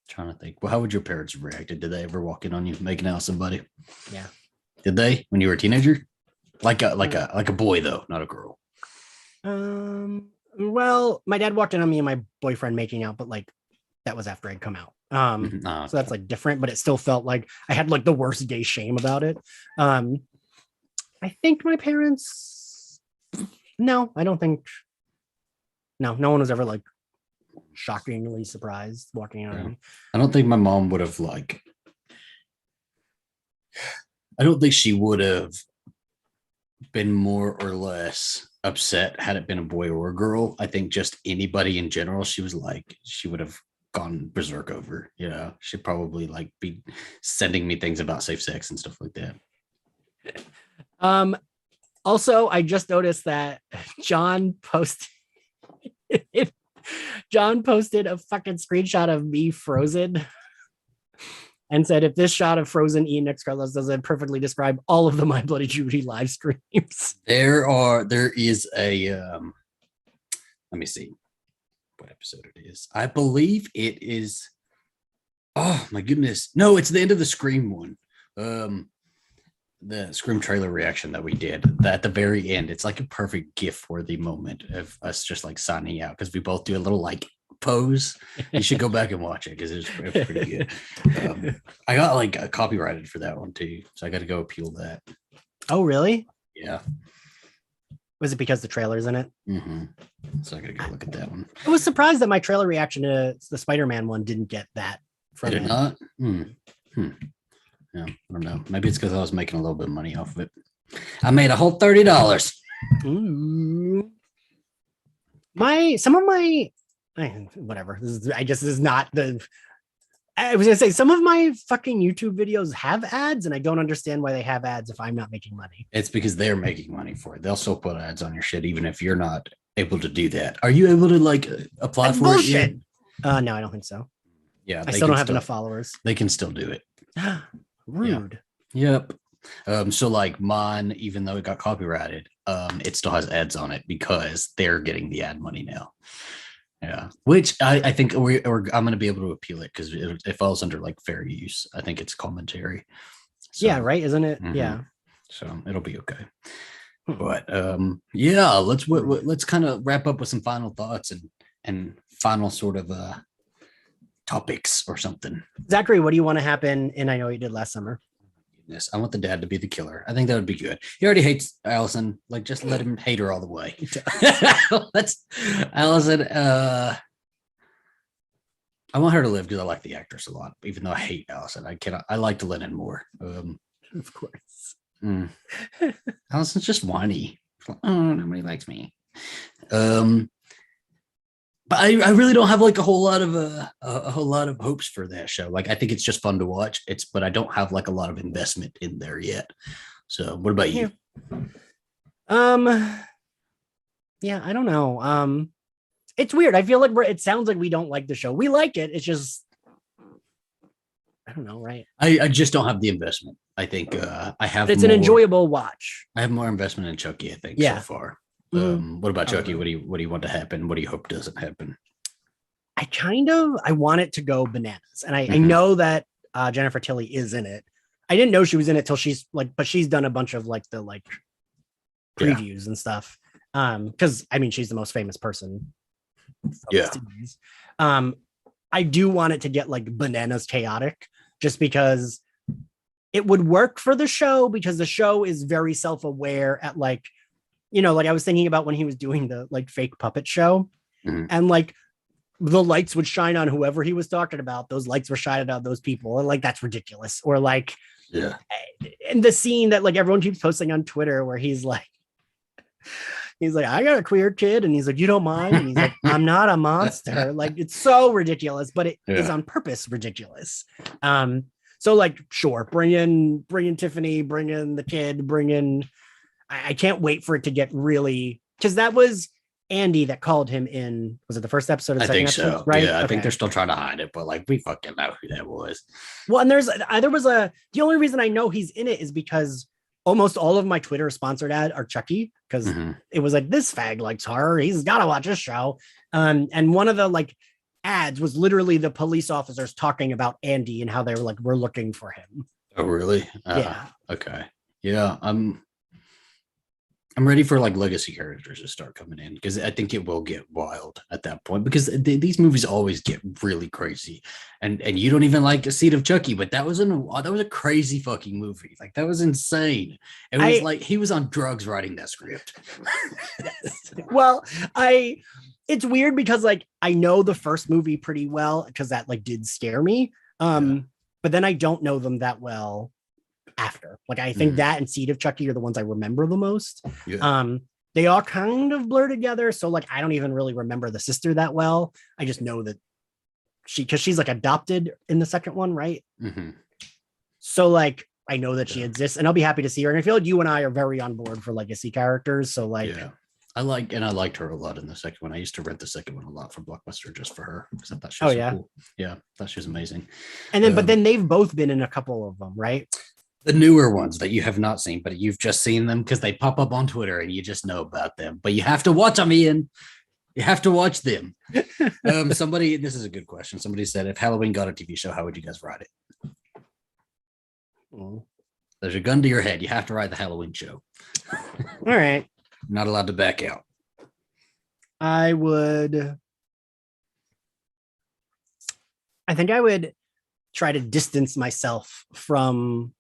Trying to think. Well, how would your parents have reacted? Did they ever walk in on you making out with somebody? Yeah. Did they when you were a teenager? Like a boy though, not a girl. Well, my dad walked in on me and my boyfriend making out, but like that was after I'd come out. So that's like different, but it still felt like I had like the worst gay shame about it. I think my parents, no, I don't think, no one was ever like shockingly surprised walking out on me. I don't think my mom would have like, I don't think she would have been more or less upset had it been a boy or a girl. I think just anybody in general, she would have gone berserk over, she'd probably like be sending me things about safe sex and stuff like that. Also, I just noticed that John posted a fucking screenshot of me frozen and said, if this shot of Frozen Ian X Carlos doesn't perfectly describe all of the My Bloody Judy live streams. There is a let me see what episode it is. I believe it is, oh my goodness, no, it's the end of the Scream one. The Scream trailer reaction that we did, that at the very end, it's like a perfect GIF worthy moment of us just like signing out because we both do a little like pose. You should go back and watch it because it's pretty good. I got like copyrighted for that one too, so I got to go appeal that. Oh really? Yeah. Was it because the trailer's in it? Mm-hmm. So I gotta go look at that one. I was surprised that my trailer reaction to the Spider-Man one didn't get that from it. Not? Yeah, I don't know. Maybe it's because I was making a little bit of money off of it. I made a whole $30. Ooh. Whatever. This is not the. I was gonna say some of my fucking YouTube videos have ads, and I don't understand why they have ads if I'm not making money. It's because they're making money for it. They'll still put ads on your shit, even if you're not able to do that. Are you able to like apply for bullshit. It? No, I don't think so. Yeah, I still don't have enough followers. They can still do it. Rude. Yeah. Yep. So like mine, even though it got copyrighted, it still has ads on it because they're getting the ad money now. Yeah, which I think I'm going to be able to appeal it because it falls under like fair use. I think it's commentary. So, yeah, right, isn't it? Mm-hmm. Yeah. So it'll be okay. But yeah, let's kind of wrap up with some final thoughts and final sort of topics or something. Zachary, what do you want to happen? And I know you did last summer. Yes, I want the dad to be the killer. I think that would be good. He already hates Allison. Like, just let him hate her all the way. Let's, Allison. I want her to live because I like the actress a lot. Even though I hate Allison, I like Lennon more. Of course. Allison's just whiny. Like, oh, nobody likes me. But I really don't have like a whole lot of hopes for that show. Like, I think it's just fun to watch. But I don't have like a lot of investment in there yet. So what about you? Yeah, I don't know. It's weird. I feel like it sounds like we don't like the show. We like it. It's just I don't know, right? I just don't have the investment. I think I But have it's an more. enjoyable watch. I have more investment in Chucky. I think so Yeah. far. Mhm. What about I would Chucky? agree. What do you want to happen? What do you hope doesn't happen? I want it to go bananas. And I Hmm. know that Jennifer Tilly is in it. I didn't know she was in it till she's like, but she's done a bunch of like the like Yeah, previews and stuff. Because I mean she's the most famous person from the yeah. series. I do want it to get like bananas chaotic just because it would work for the show because the show is very self-aware at like, like I was thinking about when he was doing the like fake puppet show Hmm. and like the lights would shine on whoever he was talking about. Those lights were shining on those people. And like, that's ridiculous. Or like, Yeah. in the scene that like everyone keeps posting on Twitter where he's like, I got a queer kid. And he's like, you don't mind? And he's like, I'm not a monster. Like, it's so ridiculous, but it is Yeah. on purpose ridiculous. So like, sure, bring in Tiffany, bring in the kid, I can't wait for it to get really, because that was Andy that called him in. Was it the first episode or the I second think episode? so. Right. Yeah, I think Okay. they're still trying to hide it, but like we fucking know who that was. Well, and the only reason I know he's in it is because almost all of my Twitter sponsored ad are Chucky because Hmm. it was like this fag likes horror. He's got to watch this show. And one of the like ads was literally the police officers talking about Andy and how they were like, we're looking for him. Oh, really? Yeah. Okay. Yeah, I'm ready for like legacy characters to start coming in because I think it will get wild at that point because these movies always get really crazy, and you don't even like the Seed of Chucky, but that was a crazy fucking movie. Like that was insane. It was I like he was on drugs writing that script. well, it's weird because like I know the first movie pretty well because that like did scare me. Yeah. But then I don't know them that well after. Like I think Mhm. that and Seed of Chucky are the ones I remember the most. Yeah. Um, they all kind of blur together. So like I don't even really remember the sister that well. I just know that because she's like adopted in the second one, right? Hmm. So like I know that she Yeah. exists and I'll be happy to see her. And I feel like you and I are very on board for legacy characters. So like Yeah. I liked her a lot in the second one. I used to rent the second one a lot from Blockbuster just for her because I thought she oh was so yeah. cool. Yeah, I thought she was amazing. And then but Um, then they've both been in a couple of them, right? the newer ones that you have not seen, but you've just seen them because they pop up on Twitter and you just know about them. But you have to watch them, Ian. You have to watch them. This is a good question. Somebody said, if Halloween got a TV show, how would you guys write it? All There's a gun to your head. You have to write the Halloween show. right. Not allowed to back out. I think I would try to distance myself from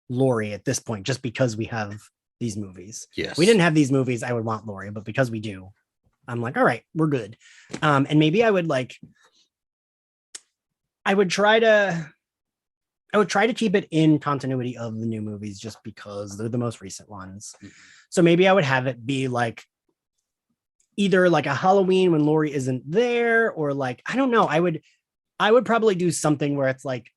Laurie at this point, just because we have these movies. Yes. If we didn't have these movies, I would want Laurie, but because we do, I'm like, all right, we're good. And maybe I would try to keep it in continuity of the new movies just because they're the most recent ones. Mhm. So maybe I would have it be like either like a Halloween when Laurie isn't there, or like, I don't know. I would probably do something where it's like,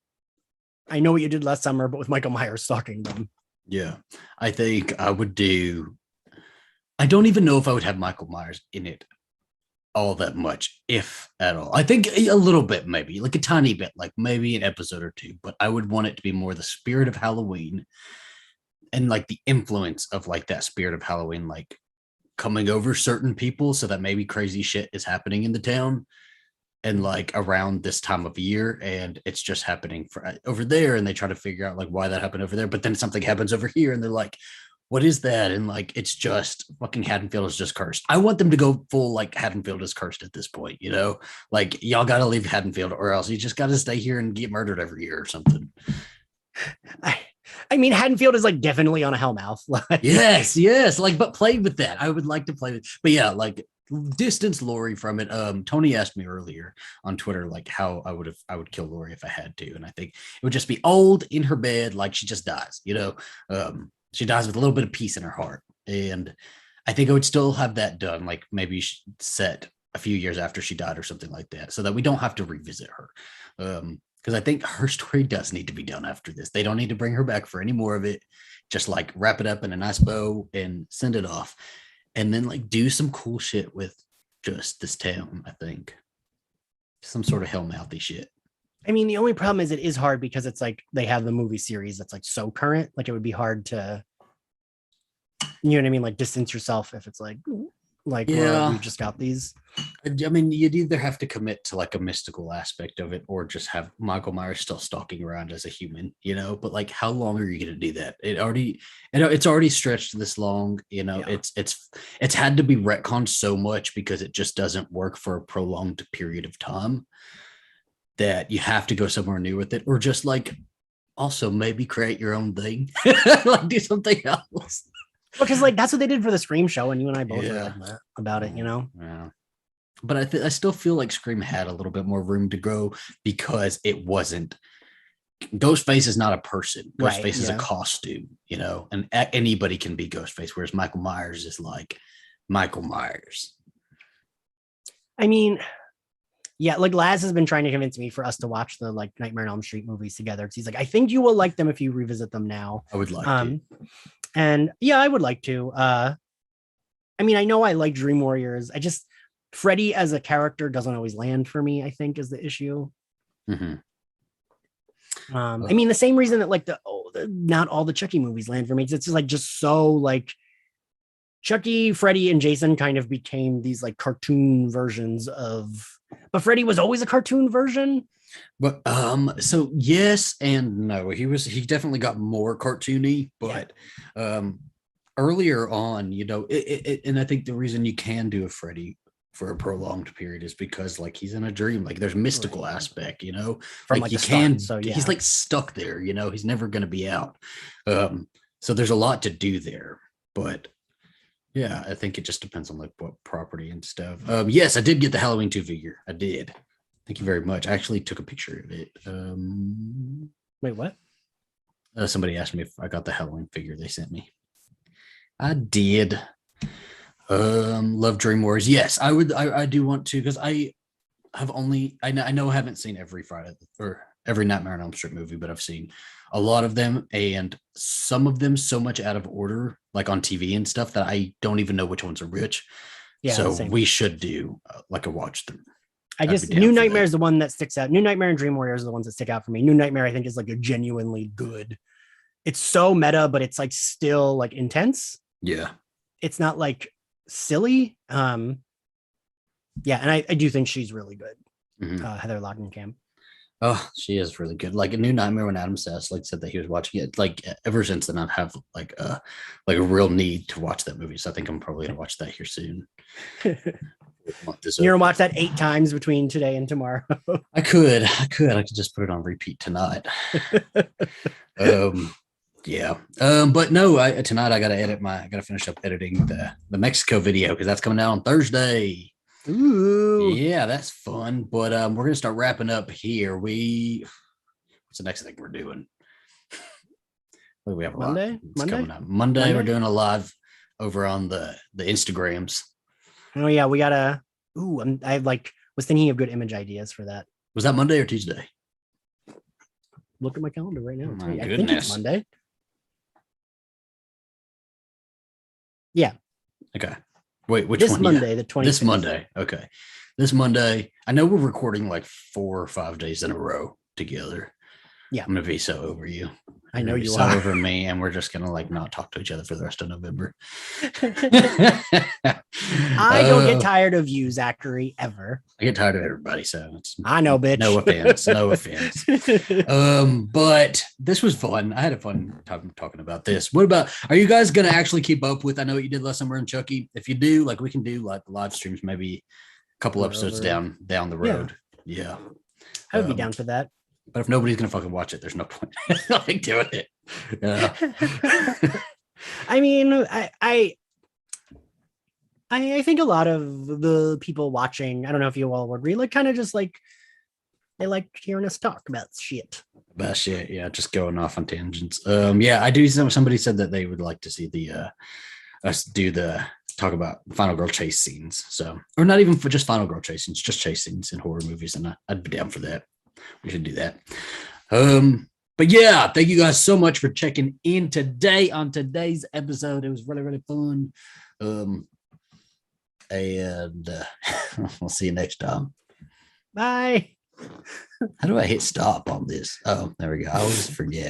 I know what you did last summer, but with Michael Myers stalking them. Yeah. I think I would do. I don't even know if I would have Michael Myers in it all that much, if at all. I think a little bit, maybe like a tiny bit, like maybe an episode or two, but I would want it to be more the spirit of Halloween and like the influence of like that spirit of Halloween, like coming over certain people so that maybe crazy shit is happening in the town and like around this time of year and it's just happening over there and they try to figure out like why that happened over there, but then something happens over here and they're like, what is that? And like it's just fucking Haddonfield is just cursed. I want them to go full like Haddonfield is cursed at this point, like y'all gotta leave Haddonfield or else you just gotta stay here and get murdered every year or something. I mean, Haddonfield is like definitely on a Hellmouth. Yes, like, but play with that. I would like to play with, but yeah, like distance Lori from it. Tony asked me earlier on Twitter like how I would kill Lori if I had to, and I think it would just be old in her bed, like she just dies, she dies with a little bit of peace in her heart, and I think I would still have that done, like maybe set a few years after she died or something like that, so that we don't have to revisit her. Because I think her story does need to be done after this. They don't need to bring her back for any more of it. Just like wrap it up in a nice bow and send it off. And then like do some cool shit with just this town, I think. Some sort of hellmouthy shit. I mean, the only problem is it is hard because it's like they have the movie series that's like so current. Like it would be hard to, you know what I mean? Like distance yourself if it's like well, Yeah. we've just got these. I mean, you'd either have to commit to like a mystical aspect of it or just have Michael Myers still stalking around as a human, but like how long are you going to do that? It's already stretched this long, Yeah. it's had to be retconned so much because it just doesn't work for a prolonged period of time that you have to go somewhere new with it or just like also maybe create your own thing. Like do something else. Because like that's what they did for the Scream show, and you and I both were Yeah. like that about it, you know? Yeah. But I still feel like Scream had a little bit more room to grow because it wasn't. Ghostface is not a person. Right. Ghostface is a Yeah. costume, and anybody can be Ghostface, whereas Michael Myers is like Michael Myers. I mean, yeah, like Laz has been trying to convince me for us to watch the like Nightmare on Elm Street movies together. He's like, I think you will like them if you revisit them now. I would like to. And yeah, I would like to. I mean, I know I like Dream Warriors. I just Freddy as a character doesn't always land for me, I think, is the issue. Mm-hmm. I mean, the same reason that like not all the Chucky movies land for me. It's just like just so like Chucky, Freddy, and Jason kind of became these like cartoon versions of, but Freddy was always a cartoon version. But so yes and no. He definitely got more cartoony, but earlier on, and I think the reason you can do a Freddy for a prolonged period is because like he's in a dream, like there's mystical aspect, From like like you the can start. So yeah, he's like stuck there, he's never gonna be out. So there's a lot to do there, but yeah, I think it just depends on like what property and stuff. Yes, I did get the Halloween 2 figure. I did. Thank you very much. I actually took a picture of it. wait, what? Somebody asked me if I got the Halloween figure they sent me. I did. Love Dream Wars. Yes, I would. I do want to because I have only. I know I haven't seen every Friday or every Nightmare on Elm Street movie, but I've seen a lot of them, and some of them so much out of order, like on TV and stuff, that I don't even know which ones are which. Yeah, so same. we should do like a watch through. I just New Nightmare is the one that sticks out. New Nightmare and Dream Warriors are the ones that stick out for me. New Nightmare, I think, is like a genuinely good. It's so meta, but it's like still like intense. Yeah, it's not like silly. Yeah, and I do think she's really good. Mm-hmm. Heather Langenkamp. Oh, she is really good. Like a New Nightmare when Adam Sass like said that he was watching it. Like ever since then, I've have like a real need to watch that movie. So I think I'm probably gonna watch that here soon. You're gonna watch that 8 times between today and tomorrow. I could just put it on repeat tonight. Yeah. But no, tonight I gotta finish up editing the Mexico video because that's coming out on Thursday. Ooh. Yeah, that's fun. But we're gonna start wrapping up here. What's the next thing we're doing? We have a Monday? lot. It's coming up. Monday, we're doing a live over on the Instagrams. Oh yeah, we gotta. Ooh, I was thinking of good image ideas for that. Was that Monday or Tuesday? Look at my calendar right now. My I think it's Monday. Yeah. Okay. Wait, which this one? Monday, the 20th. This Monday. Okay. This Monday. I know we're recording like 4 or 5 days in a row together. Yeah. I'm gonna be so over you. I know you are over me, and we're just gonna like not talk to each other for the rest of November. I don't get tired of you, Zachary, ever. I get tired of everybody, so I know, bitch. No offense, no offense. But this was fun. I had a fun time talking about this. What about? Are you guys gonna actually keep up with? I know what you did last summer in Chucky. If you do, like, we can do like live streams, maybe a couple episodes down the road. Yeah, I would be down for that. But if nobody's gonna fucking watch it, there's no point like doing it. I mean, I think a lot of the people watching, I don't know if you all would agree, like kind of just like they like hearing us talk about shit. About shit, yeah, just going off on tangents. Yeah, I do. Somebody said that they would like to see us do talk about Final Girl chase scenes. So, or not even for just Final Girl chase scenes, just chase scenes in horror movies, and I'd be down for that. We should do that. But yeah, thank you guys so much for checking in today on today's episode. It was really, really fun. And we'll see you next time. Bye. How do I hit stop on this? Oh, there we go. I always forget.